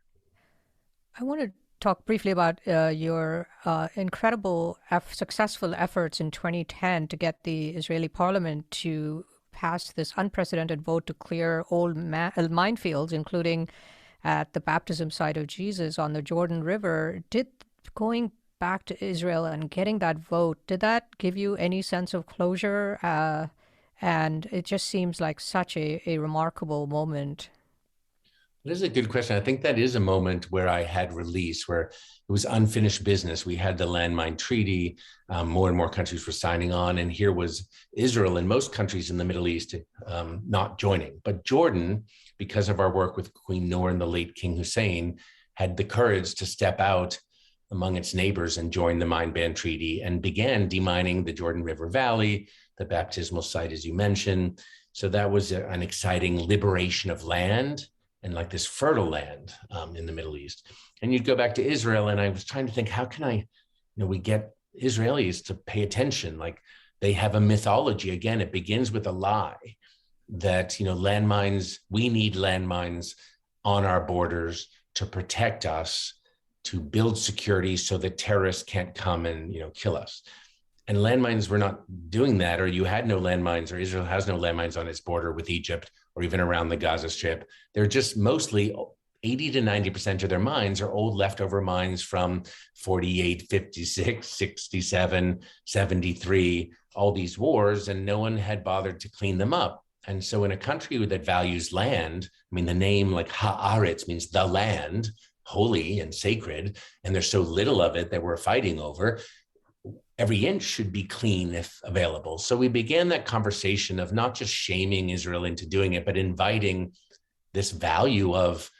I want to talk briefly about your incredible, successful efforts in 2010 to get the Israeli parliament to pass this unprecedented vote to clear old minefields, including at the baptism site of Jesus on the Jordan River. Did going back to Israel and getting that vote, did that give you any sense of closure? And it just seems like such a remarkable moment. This is a good question. I think that is a moment where I had release, where it was unfinished business. We had the Landmine treaty, more and more countries were signing on, and here was Israel and most countries in the Middle East not joining. But Jordan, because of our work with Queen Noor and the late King Hussein, had the courage to step out among its neighbors and join the mine ban treaty and began demining the Jordan River Valley, the baptismal site, as you mentioned. So that was an exciting liberation of land, and like this fertile land in the Middle East. And you'd go back to Israel, and I was trying to think, how can we get Israelis to pay attention? Like, they have a mythology. Again, it begins with a lie that, landmines, we need landmines on our borders to protect us, to build security so that terrorists can't come and, kill us. And landmines were not doing that, or you had no landmines, or Israel has no landmines on its border with Egypt or even around the Gaza Strip. They're just mostly 80 to 90% of their mines are old leftover mines from 48, 56, 67, 73, all these wars, and no one had bothered to clean them up. And so in a country that values land, the name like Haaretz means the land, holy and sacred, and there's so little of it that we're fighting over. Every inch should be clean if available. So we began that conversation of not just shaming Israel into doing it, but inviting this value of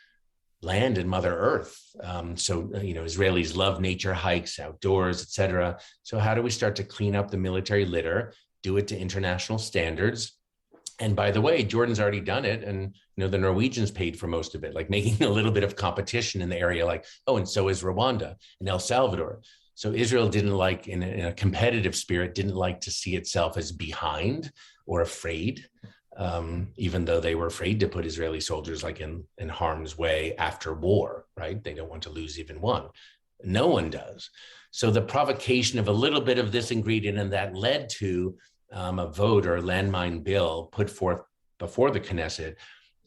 land and Mother Earth. Israelis love nature, hikes, outdoors, etc. So how do we start to clean up the military litter, do it to international standards? And by the way, Jordan's already done it. And, the Norwegians paid for most of it, like making a little bit of competition in the area, like, and so is Rwanda and El Salvador. So Israel didn't like, in a competitive spirit, didn't like to see itself as behind or afraid, even though they were afraid to put Israeli soldiers like in harm's way after war, right? They don't want to lose even one. No one does. So the provocation of a little bit of this ingredient, and that led to a vote or a landmine bill put forth before the Knesset,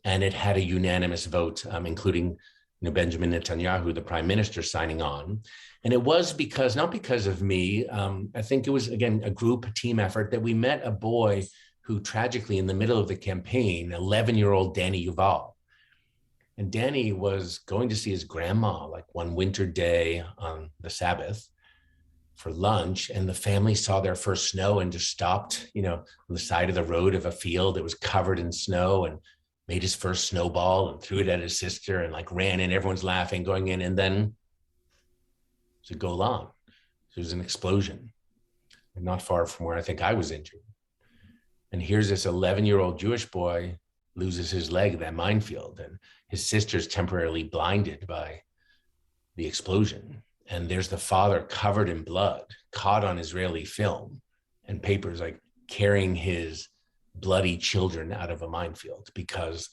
and it had a unanimous vote, including Benjamin Netanyahu, the prime minister, signing on. And it was not because of me. I think it was, again, a group team effort that we met a boy who tragically in the middle of the campaign, 11-year-old Danny Yuval. And Danny was going to see his grandma like one winter day on the Sabbath for lunch, and the family saw their first snow and just stopped, on the side of the road of a field that was covered in snow, and made his first snowball and threw it at his sister and like ran in. Everyone's laughing, going in, and then it's a Golan. There was an explosion not far from where I think I was injured. And here's this 11-year-old Jewish boy loses his leg in that minefield, and his sister's temporarily blinded by the explosion. And there's the father covered in blood, caught on Israeli film and papers, like carrying his bloody children out of a minefield because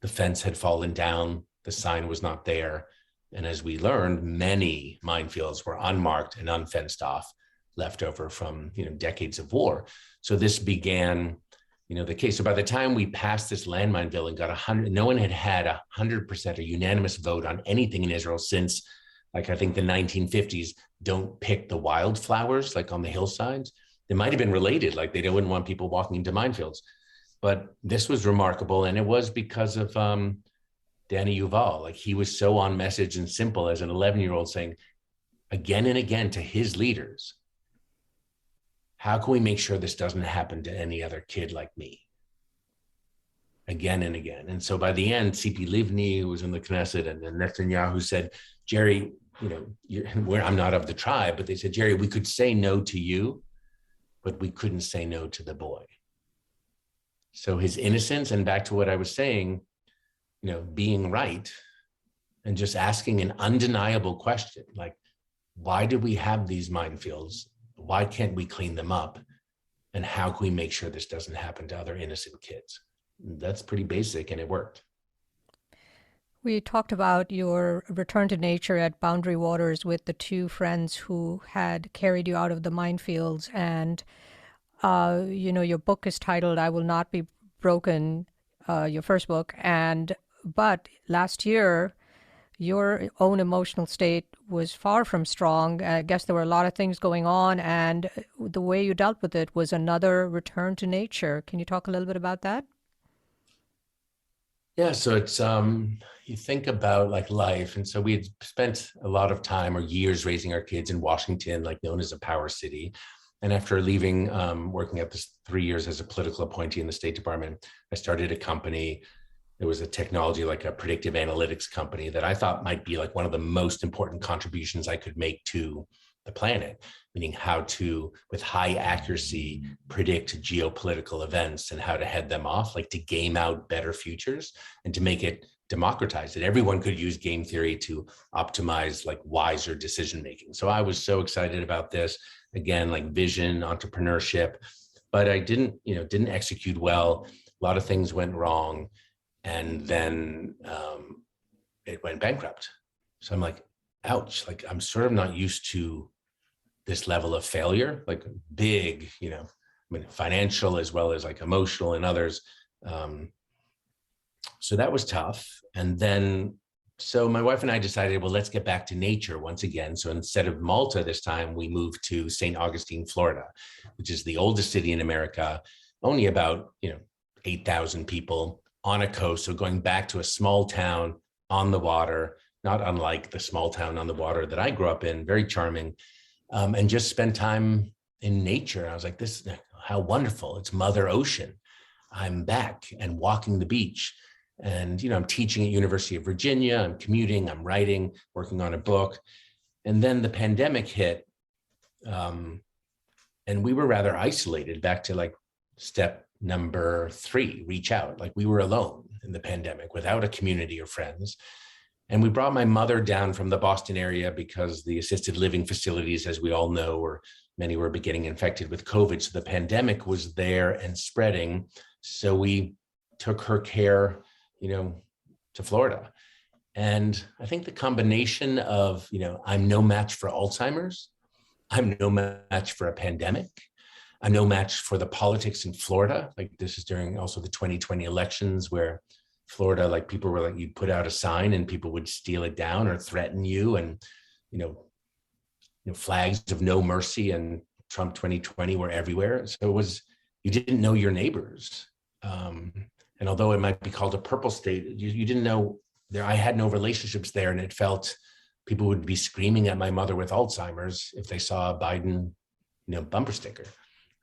the fence had fallen down, the sign was not there. And as we learned, many minefields were unmarked and unfenced off, left over from decades of war. So this began the case. So by the time we passed this landmine bill and got 100, no one had had 100% a unanimous vote on anything in Israel since, like, I think the 1950s, don't pick the wildflowers, like on the hillsides. They might have been related, like they wouldn't want people walking into minefields. But this was remarkable, and it was because of Danny Yuval. Like, he was so on message and simple as an 11-year-old, saying again and again to his leaders, how can we make sure this doesn't happen to any other kid like me? again and again. And so by the end, CP Livni, who was in the Knesset, and then Netanyahu said, Jerry, I'm not of the tribe, but they said, Jerry, we could say no to you, but we couldn't say no to the boy. So his innocence, and back to what I was saying, being right and just asking an undeniable question, like, why do we have these minefields? Why can't we clean them up? And how can we make sure this doesn't happen to other innocent kids? That's pretty basic, and it worked. We talked about your return to nature at Boundary Waters with the two friends who had carried you out of the minefields. And, your book is titled I Will Not Be Broken, your first book. But last year, your own emotional state was far from strong. I guess there were a lot of things going on, and the way you dealt with it was another return to nature. Can you talk a little bit about that? Yeah, so it's you think about like life, and so we had spent a lot of time or years raising our kids in Washington, like known as a power city. And after leaving, working at this 3 years as a political appointee in the State Department, I started a company. There was a technology, like a predictive analytics company, that I thought might be like one of the most important contributions I could make to the planet, meaning how to, with high accuracy, predict geopolitical events and how to head them off, like to game out better futures and to make it democratized, that everyone could use game theory to optimize like wiser decision making. So I was so excited about this, again, like vision, entrepreneurship, but I didn't execute well. A lot of things went wrong. And then it went bankrupt. So I'm like, ouch, like I'm sort of not used to this level of failure, like big, financial as well as like emotional and others. So that was tough. And then, so my wife and I decided, well, let's get back to nature once again. So instead of Malta this time, we moved to St. Augustine, Florida, which is the oldest city in America, only about, 8,000 people on a coast. So going back to a small town on the water, not unlike the small town on the water that I grew up in, very charming, and just spend time in nature. I was like, this, how wonderful. It's Mother Ocean. I'm back and walking the beach. And, I'm teaching at University of Virginia, I'm commuting, I'm writing, working on a book. And then the pandemic hit, and we were rather isolated, back to like step number 3, reach out. Like we were alone in the pandemic without a community or friends. And we brought my mother down from the Boston area because the assisted living facilities, as we all know, many were getting infected with COVID. So the pandemic was there and spreading. So we took her care, to Florida. And I think the combination of, I'm no match for Alzheimer's, I'm no match for a pandemic, I'm no match for the politics in Florida. Like this is during also the 2020 elections where Florida, like people were like, you'd put out a sign and people would steal it down or threaten you. And, flags of no mercy and Trump 2020 were everywhere. So it was, you didn't know your neighbors. And although it might be called a purple state, you didn't know there, I had no relationships there. And it felt people would be screaming at my mother with Alzheimer's if they saw a Biden, bumper sticker.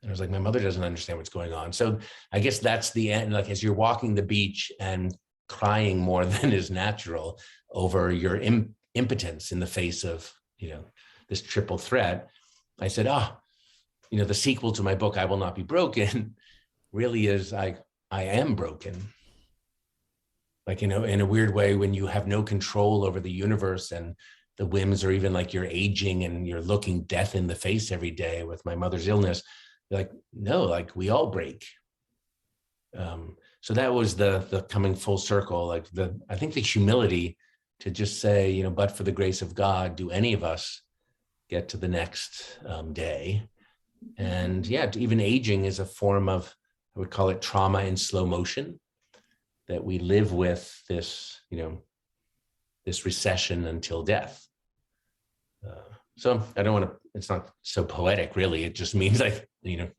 And I was like, my mother doesn't understand what's going on. So I guess that's the end. Like as you're walking the beach and crying more than is natural over your impotence in the face of, this triple threat, I said, the sequel to my book, I Will Not Be Broken, really is I am broken. Like, in a weird way, when you have no control over the universe and the whims, or even like you're aging and you're looking death in the face every day with my mother's illness, like, no, like we all break. So that was the coming full circle, like I think the humility to just say, but for the grace of God, do any of us get to the next day? And yeah, even aging is a form of, I would call it trauma in slow motion, that we live with this, this recession until death. So I don't want to, it's not so poetic really. It just means like,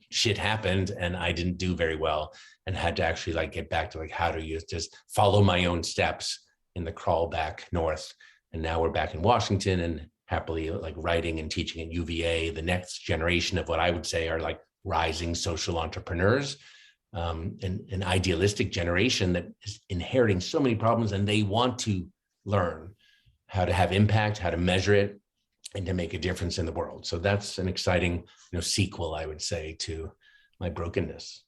shit happened and I didn't do very well and had to actually like get back to like, how do you just follow my own steps in the crawl back north? And now we're back in Washington and happily like writing and teaching at UVA, the next generation of what I would say are like rising social entrepreneurs. an idealistic generation that is inheriting so many problems, and they want to learn how to have impact, how to measure it, and to make a difference in the world. So that's an exciting, sequel, I would say, to my brokenness.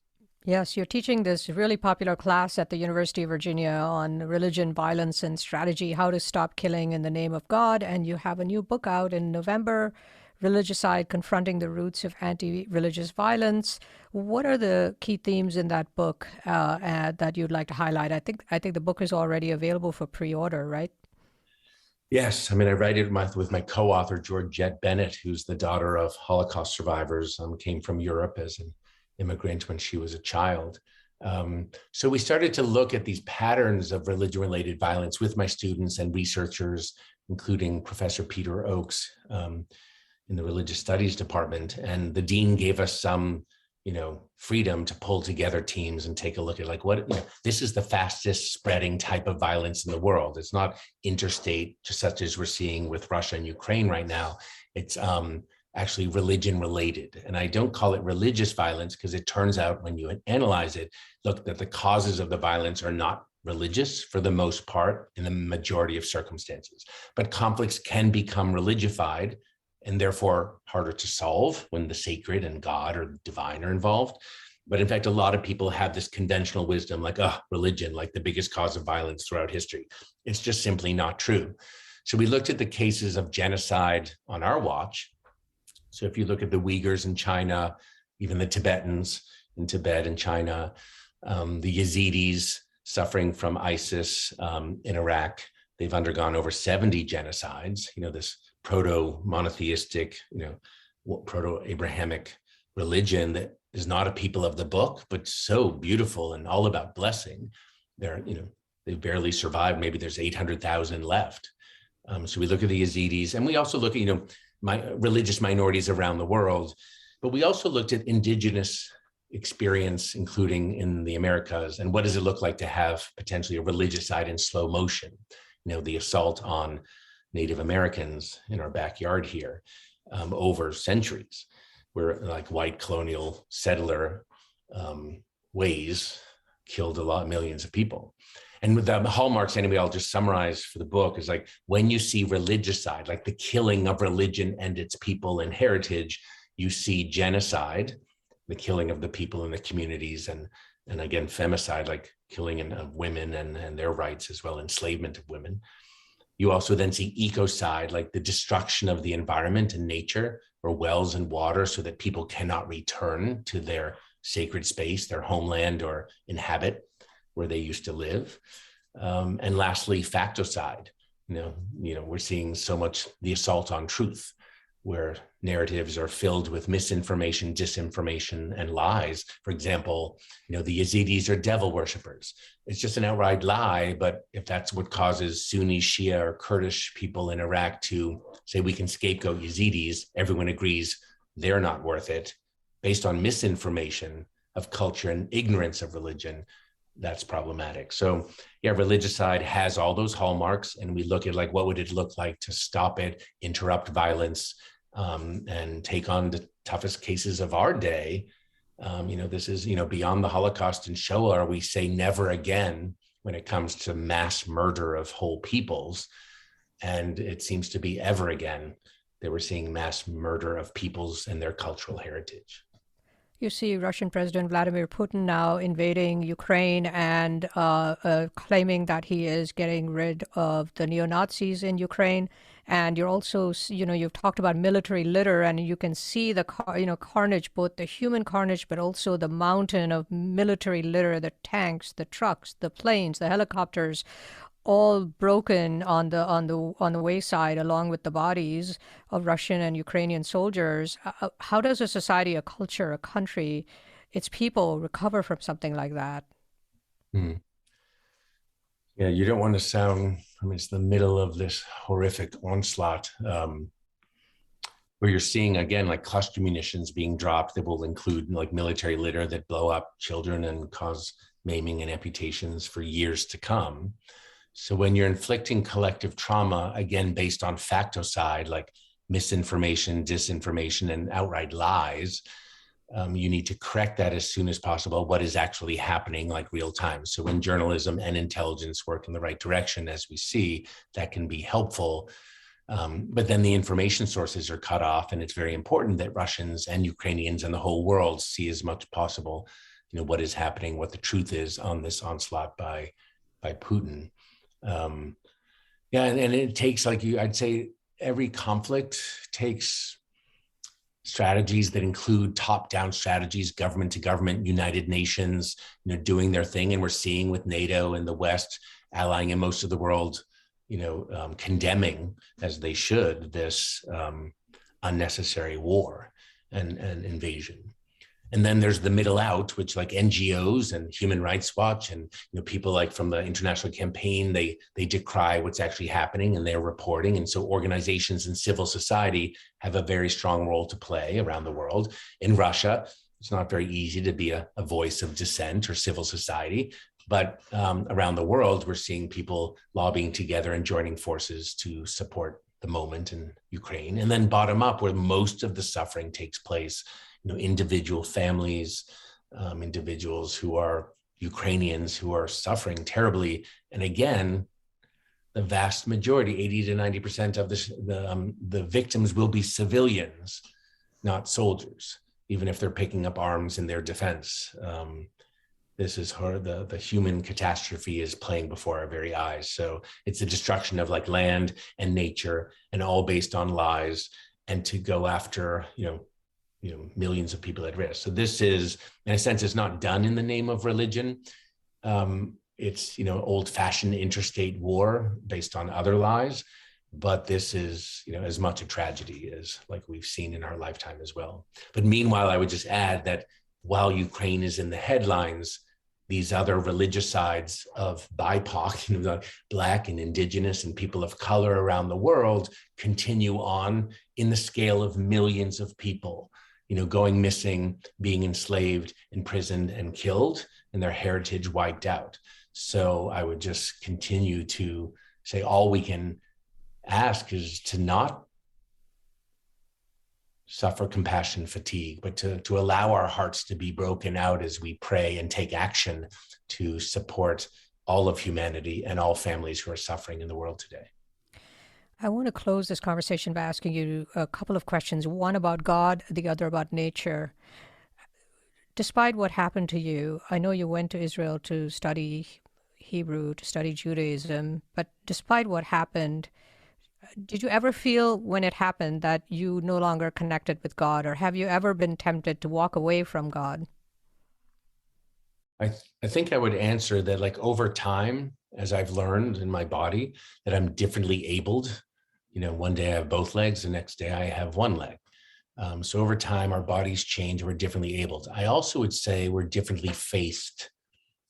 Yes, you're teaching this really popular class at the University of Virginia on religion, violence, and strategy, how to stop killing in the name of God. And you have a new book out in November, Religicide, Confronting the Roots of Anti-Religious Violence. What are the key themes in that book that you'd like to highlight? I think the book is already available for pre-order, right? Yes, I mean, I write it with my co-author, Georgette Bennett, who's the daughter of Holocaust survivors, came from Europe as an immigrant when she was a child. So we started to look at these patterns of religion-related violence with my students and researchers, including Professor Peter Oakes in the Religious Studies department. And the dean gave us some freedom to pull together teams and take a look at this is the fastest spreading type of violence in the world. It's not interstate, just such as we're seeing with Russia and Ukraine right now. It's actually religion related. And I don't call it religious violence because it turns out when you analyze it, look, that the causes of the violence are not religious for the most part in the majority of circumstances. But conflicts can become religified and therefore harder to solve when the sacred and God or divine are involved. But in fact, a lot of people have this conventional wisdom, like, religion, like the biggest cause of violence throughout history. It's just simply not true. So we looked at the cases of genocide on our watch. So if you look at the Uyghurs in China, even the Tibetans in Tibet and China, the Yazidis suffering from ISIS in Iraq, they've undergone over 70 genocides, this proto-monotheistic, proto-Abrahamic religion that is not a people of the book, but so beautiful and all about blessing. They barely survived. Maybe there's 800,000 left. So we look at the Yazidis, and we also look at, religious minorities around the world, but we also looked at indigenous experience, including in the Americas, and what does it look like to have potentially a religicide in slow motion? The assault on Native Americans in our backyard here over centuries, where like white colonial settler ways killed millions of people. And with the hallmarks, anyway, I'll just summarize for the book, is like when you see religicide, like the killing of religion and its people and heritage, you see genocide, the killing of the people in the communities, and again, femicide, like killing of women and their rights as well, enslavement of women. You also then see ecocide, like the destruction of the environment and nature, or wells and water, so that people cannot return to their sacred space, their homeland, or inhabit where they used to live. And lastly, factocide. We're seeing so much the assault on truth, where narratives are filled with misinformation, disinformation, and lies. For example, the Yazidis are devil worshippers. It's just an outright lie, but if that's what causes Sunni, Shia, or Kurdish people in Iraq to say we can scapegoat Yazidis, everyone agrees they're not worth it, based on misinformation of culture and ignorance of religion, that's problematic. So yeah, religicide has all those hallmarks, and we look at what would it look like to stop it, interrupt violence, and take on the toughest cases of our day. This is, beyond the Holocaust and Shoah, we say never again when it comes to mass murder of whole peoples. And it seems to be ever again that we're seeing mass murder of peoples and their cultural heritage. You see Russian President Vladimir Putin now invading Ukraine and claiming that he is getting rid of the neo-Nazis in Ukraine. And you're also, you've talked about military litter, and you can see the, carnage, both the human carnage, but also the mountain of military litter, the tanks, the trucks, the planes, the helicopters, all broken on the wayside, along with the bodies of Russian and Ukrainian soldiers. How does a society, a culture, a country, its people recover from something like that? Yeah, you don't want to sound, it's the middle of this horrific onslaught where you're seeing, again, like cluster munitions being dropped that will include like military litter that blow up children and cause maiming and amputations for years to come. So when you're inflicting collective trauma, again, based on factocide, like misinformation, disinformation, and outright lies, you need to correct that as soon as possible, what is actually happening, like real time. So when journalism and intelligence work in the right direction, as we see, that can be helpful. But then the information sources are cut off, and it's very important that Russians and Ukrainians and the whole world see as much possible, what is happening, what the truth is on this onslaught by Putin. Yeah, and it takes, I'd say every conflict takes strategies that include top-down strategies, government to government, United Nations, doing their thing. And we're seeing with NATO and the West allying in most of the world, condemning, as they should, this unnecessary war and invasion. And then there's the middle out, which like NGOs and Human Rights Watch and people like from the International Campaign, they decry what's actually happening and they're reporting. And so organizations and civil society have a very strong role to play around the world. In Russia, it's not very easy to be a voice of dissent or civil society, but around the world, we're seeing people lobbying together and joining forces to support the moment in Ukraine. And then bottom up, where most of the suffering takes place, individual families, individuals who are Ukrainians who are suffering terribly. And again, the vast majority, 80 to 90% of the victims will be civilians, not soldiers, even if they're picking up arms in their defense. This is the human catastrophe is playing before our very eyes. So it's the destruction of like land and nature, and all based on lies, and to go after, millions of people at risk. So this is, in a sense, it's not done in the name of religion. It's, old-fashioned interstate war based on other lies, but this is, as much a tragedy as like we've seen in our lifetime as well. But meanwhile, I would just add that while Ukraine is in the headlines, these other religious sides of BIPOC, Black and Indigenous and people of color around the world, continue on in the scale of millions of people, going missing, being enslaved, imprisoned, and killed, and their heritage wiped out. So I would just continue to say all we can ask is to not suffer compassion fatigue, but to allow our hearts to be broken out as we pray and take action to support all of humanity and all families who are suffering in the world today. I want to close this conversation by asking you a couple of questions, one about God, the other about nature. Despite what happened to you, I know you went to Israel to study Hebrew, to study Judaism, but despite what happened, did you ever feel when it happened that you no longer connected with God, or have you ever been tempted to walk away from God? I think I would answer that, like, over time, as I've learned in my body, that I'm differently abled. One day I have both legs, the next day I have one leg. So over time, our bodies change, we're differently abled. I also would say we're differently faithed,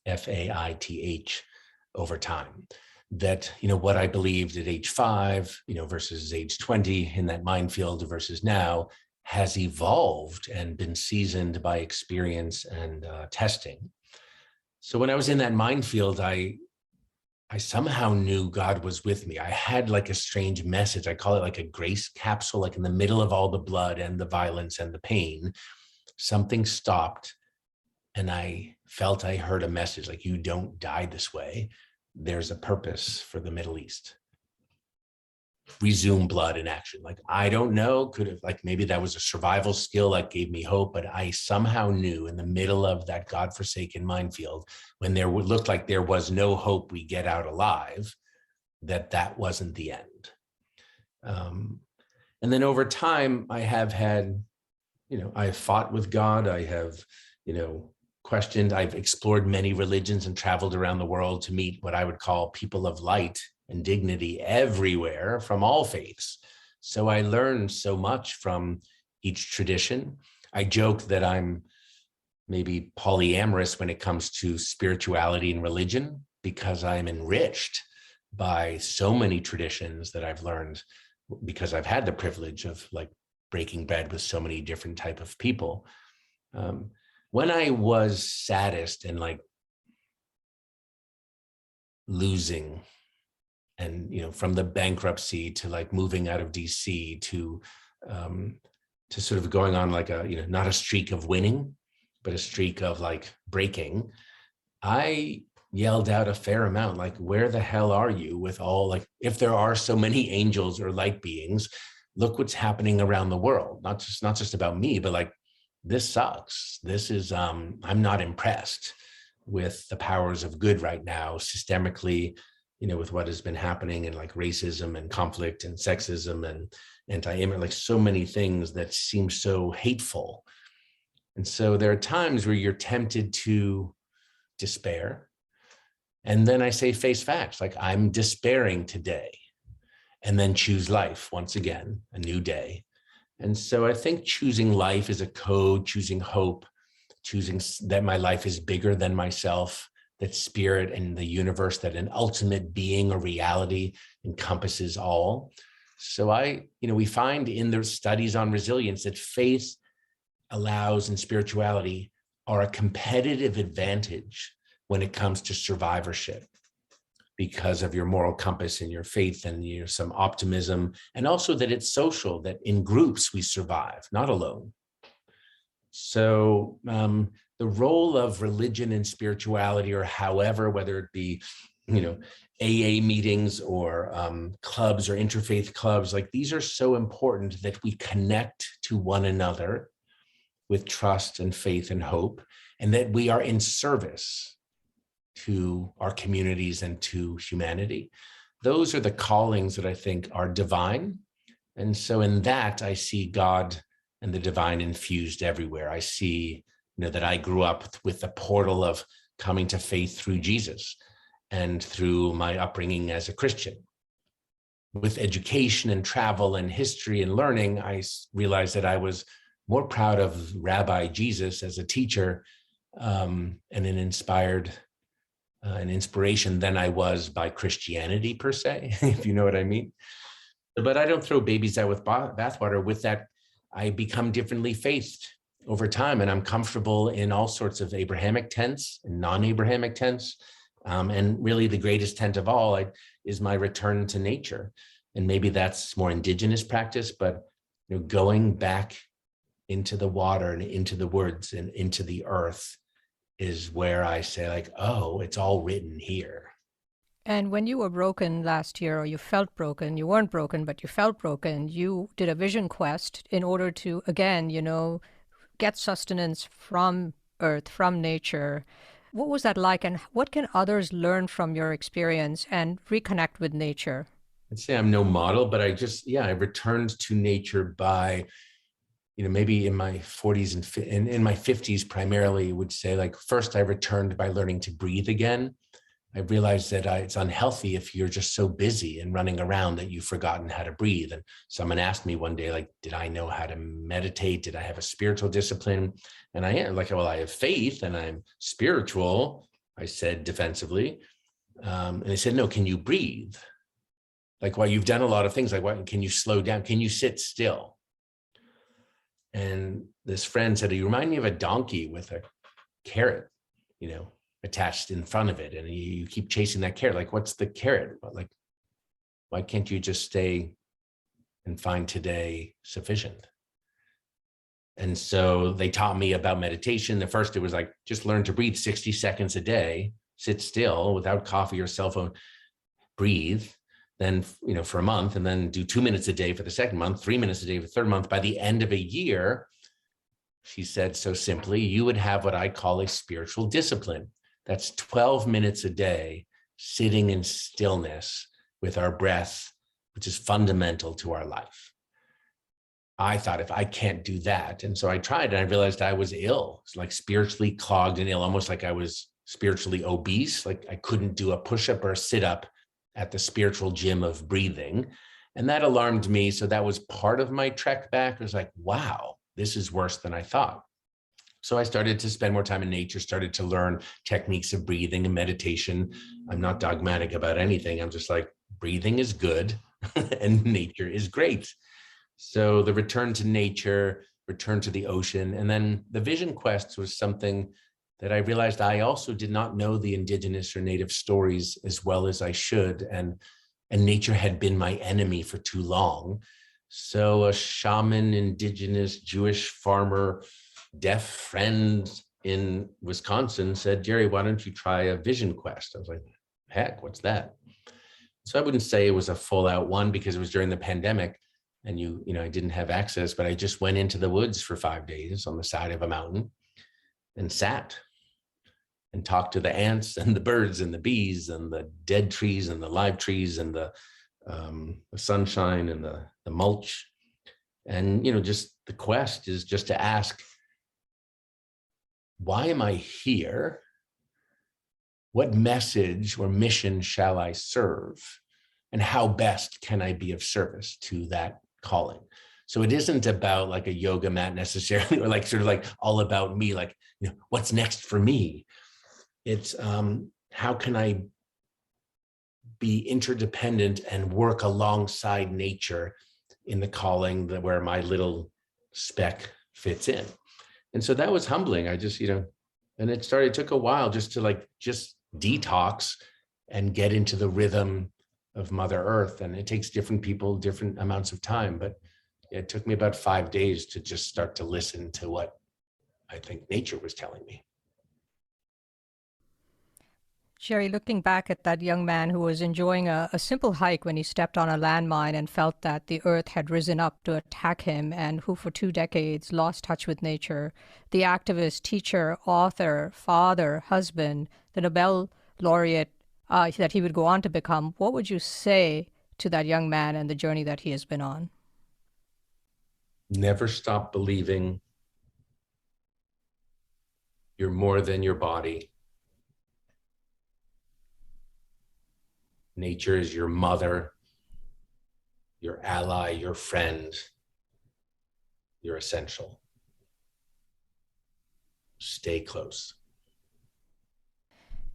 F-A-I-T-H, over time. That, what I believed at age 5, versus age 20 in that minefield versus now has evolved and been seasoned by experience and testing. So when I was in that minefield, I somehow knew God was with me. I had like a strange message. I call it like a grace capsule, like in the middle of all the blood and the violence and the pain, something stopped and I felt I heard a message like, you don't die this way. There's a purpose for the Middle East. Resume blood in action. Like, I don't know, could have, like, maybe that was a survival skill that gave me hope, but I somehow knew in the middle of that godforsaken minefield, when there would look like there was no hope we get out alive, that wasn't the end. And then over time, I have had, I have fought with God. I have, questioned. I've explored many religions and traveled around the world to meet what I would call people of light and dignity everywhere from all faiths. So I learned so much from each tradition. I joke that I'm maybe polyamorous when it comes to spirituality and religion, because I'm enriched by so many traditions that I've learned, because I've had the privilege of like breaking bread with so many different type of people. When I was saddest and like losing, and from the bankruptcy to like moving out of DC to to sort of going on like a, not a streak of winning, but a streak of like breaking, I yelled out a fair amount, like, where the hell are you with all, like, if there are so many angels or light beings, look what's happening around the world. Not just about me, but like, this sucks. This is, I'm not impressed with the powers of good right now, systemically, with what has been happening in like racism and conflict and sexism and anti-immigrant, like so many things that seem so hateful. And so there are times where you're tempted to despair. And then I say, face facts, like, I'm despairing today, and then choose life once again, a new day. And so I think choosing life is a code, choosing hope, choosing that my life is bigger than myself, that spirit and the universe, that an ultimate being or reality encompasses all. So we find in the studies on resilience that faith allows and spirituality are a competitive advantage when it comes to survivorship, because of your moral compass and your faith and some optimism, and also that it's social, that in groups we survive, not alone. So the role of religion and spirituality, or however, whether it be, AA meetings or clubs or interfaith clubs, like, these are so important that we connect to one another with trust and faith and hope, and that we are in service to our communities and to humanity. Those are the callings that I think are divine. And so in that, I see God and the divine infused everywhere. I see, that I grew up with the portal of coming to faith through Jesus and through my upbringing as a Christian. With education and travel and history and learning, I realized that I was more proud of Rabbi Jesus as a teacher and an inspiration than I was by Christianity per se, if you know what I mean. But I don't throw babies out with bathwater. With that, I become differently faithed over time, and I'm comfortable in all sorts of Abrahamic tents and non-Abrahamic tents. And really the greatest tent of all is my return to nature. And maybe that's more indigenous practice, but going back into the water and into the woods and into the earth is where I say, like, oh, it's all written here. And when you were broken last year, or you felt broken, you weren't broken, but you felt broken, you did a vision quest in order to, again, get sustenance from earth, from nature. What was that like, and what can others learn from your experience and reconnect with nature? I'd say I'm no model, but I returned to nature by, maybe in my 40s and in my 50s primarily, would say, like, first I returned by learning to breathe again. I realized that it's unhealthy if you're just so busy and running around that you've forgotten how to breathe. And someone asked me one day, like, did I know how to meditate? Did I have a spiritual discipline? And I am like, well, I have faith and I'm spiritual, I said defensively. And they said, no, can you breathe? Like, well, you've done a lot of things. Like, what, can you slow down? Can you sit still? And this friend said, you remind me of a donkey with a carrot, attached in front of it. And you keep chasing that carrot. Like, what's the carrot? Like, why can't you just stay and find today sufficient? And so they taught me about meditation. At first it was like, just learn to breathe 60 seconds a day, sit still without coffee or cell phone, breathe. Then, for a month, and then do 2 minutes a day for the second month, 3 minutes a day for the third month. By the end of a year, she said so simply, you would have what I call a spiritual discipline. That's 12 minutes a day, sitting in stillness with our breath, which is fundamental to our life. I thought, if I can't do that, and so I tried, and I realized I was ill. It's like spiritually clogged and ill, almost like I was spiritually obese. Like, I couldn't do a push-up or a sit-up at the spiritual gym of breathing. And that alarmed me. So that was part of my trek back. I was like, wow, this is worse than I thought. So I started to spend more time in nature, started to learn techniques of breathing and meditation. I'm not dogmatic about anything. I'm just like, breathing is good and nature is great. So the return to nature, return to the ocean. And then the vision quest was something that I realized I also did not know the indigenous or native stories as well as I should. And nature had been my enemy for too long. So a shaman, indigenous Jewish farmer, deaf friend in Wisconsin said, Jerry, why don't you try a vision quest? I was like, heck, what's that? So I wouldn't say it was a full out one because it was during the pandemic and I didn't have access, but I just went into the woods for 5 days on the side of a mountain and sat and talked to the ants and the birds and the bees and the dead trees and the live trees and the sunshine and the mulch. And, just the quest is just to ask, why am I here? What message or mission shall I serve? And how best can I be of service to that calling? So it isn't about like a yoga mat necessarily, or like sort of like all about me, like, what's next for me? It's how can I be interdependent and work alongside nature in the calling where my little speck fits in. And so that was humbling. I just, and it took a while just to just detox and get into the rhythm of Mother Earth. And it takes different people, different amounts of time, but it took me about 5 days to just start to listen to what I think nature was telling me. Jerry, looking back at that young man who was enjoying a simple hike when he stepped on a landmine and felt that the earth had risen up to attack him, and who for 2 decades lost touch with nature, the activist, teacher, author, father, husband, the Nobel laureate that he would go on to become, what would you say to that young man and the journey that he has been on? Never stop believing you're more than your body. Nature is your mother, your ally, your friend. You're essential. Stay close.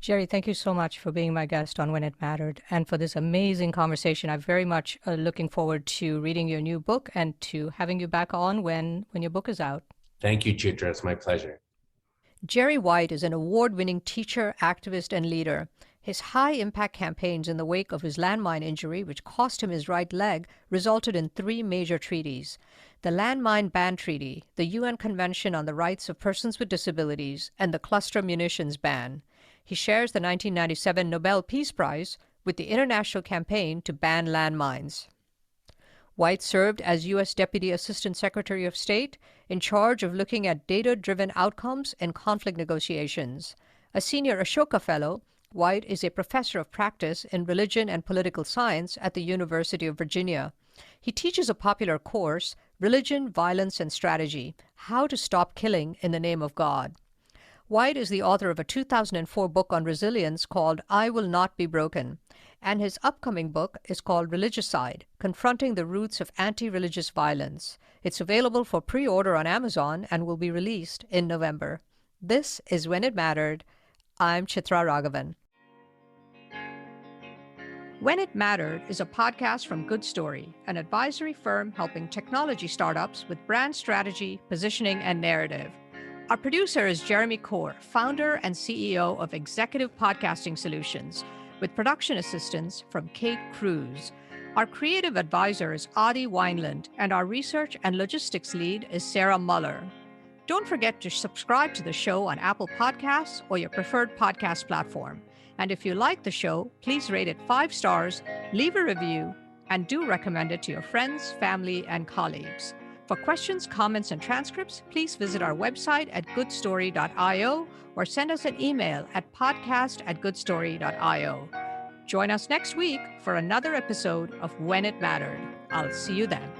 Jerry, thank you so much for being my guest on When It Mattered and for this amazing conversation. I'm very much looking forward to reading your new book and to having you back on when your book is out. Thank you, Chitra. It's my pleasure. Jerry White is an award-winning teacher, activist, and leader. His high-impact campaigns in the wake of his landmine injury, which cost him his right leg, resulted in 3 major treaties: the Landmine Ban Treaty, the UN Convention on the Rights of Persons with Disabilities, and the Cluster Munitions Ban. He shares the 1997 Nobel Peace Prize with the international campaign to ban landmines. White served as U.S. Deputy Assistant Secretary of State in charge of looking at data-driven outcomes in conflict negotiations. A senior Ashoka Fellow, White is a professor of practice in religion and political science at the University of Virginia. He teaches a popular course, Religion, Violence, and Strategy: How to Stop Killing in the Name of God. White is the author of a 2004 book on resilience called I Will Not Be Broken, and his upcoming book is called Religicide: Confronting the Roots of Anti-Religious Violence. It's available for pre-order on Amazon and will be released in November. This is When It Mattered. I'm Chitra Ragavan. When It Mattered is a podcast from Good Story, an advisory firm helping technology startups with brand strategy, positioning, and narrative. Our producer is Jeremy Kaur, founder and CEO of Executive Podcasting Solutions, with production assistance from Kate Cruz. Our creative advisor is Adi Wineland, and our research and logistics lead is Sarah Muller. Don't forget to subscribe to the show on Apple Podcasts or your preferred podcast platform. And if you like the show, please rate it 5 stars, leave a review, and do recommend it to your friends, family, and colleagues. For questions, comments, and transcripts, please visit our website at goodstory.io or send us an email at podcast@goodstory.io. Join us next week for another episode of When It Mattered. I'll see you then.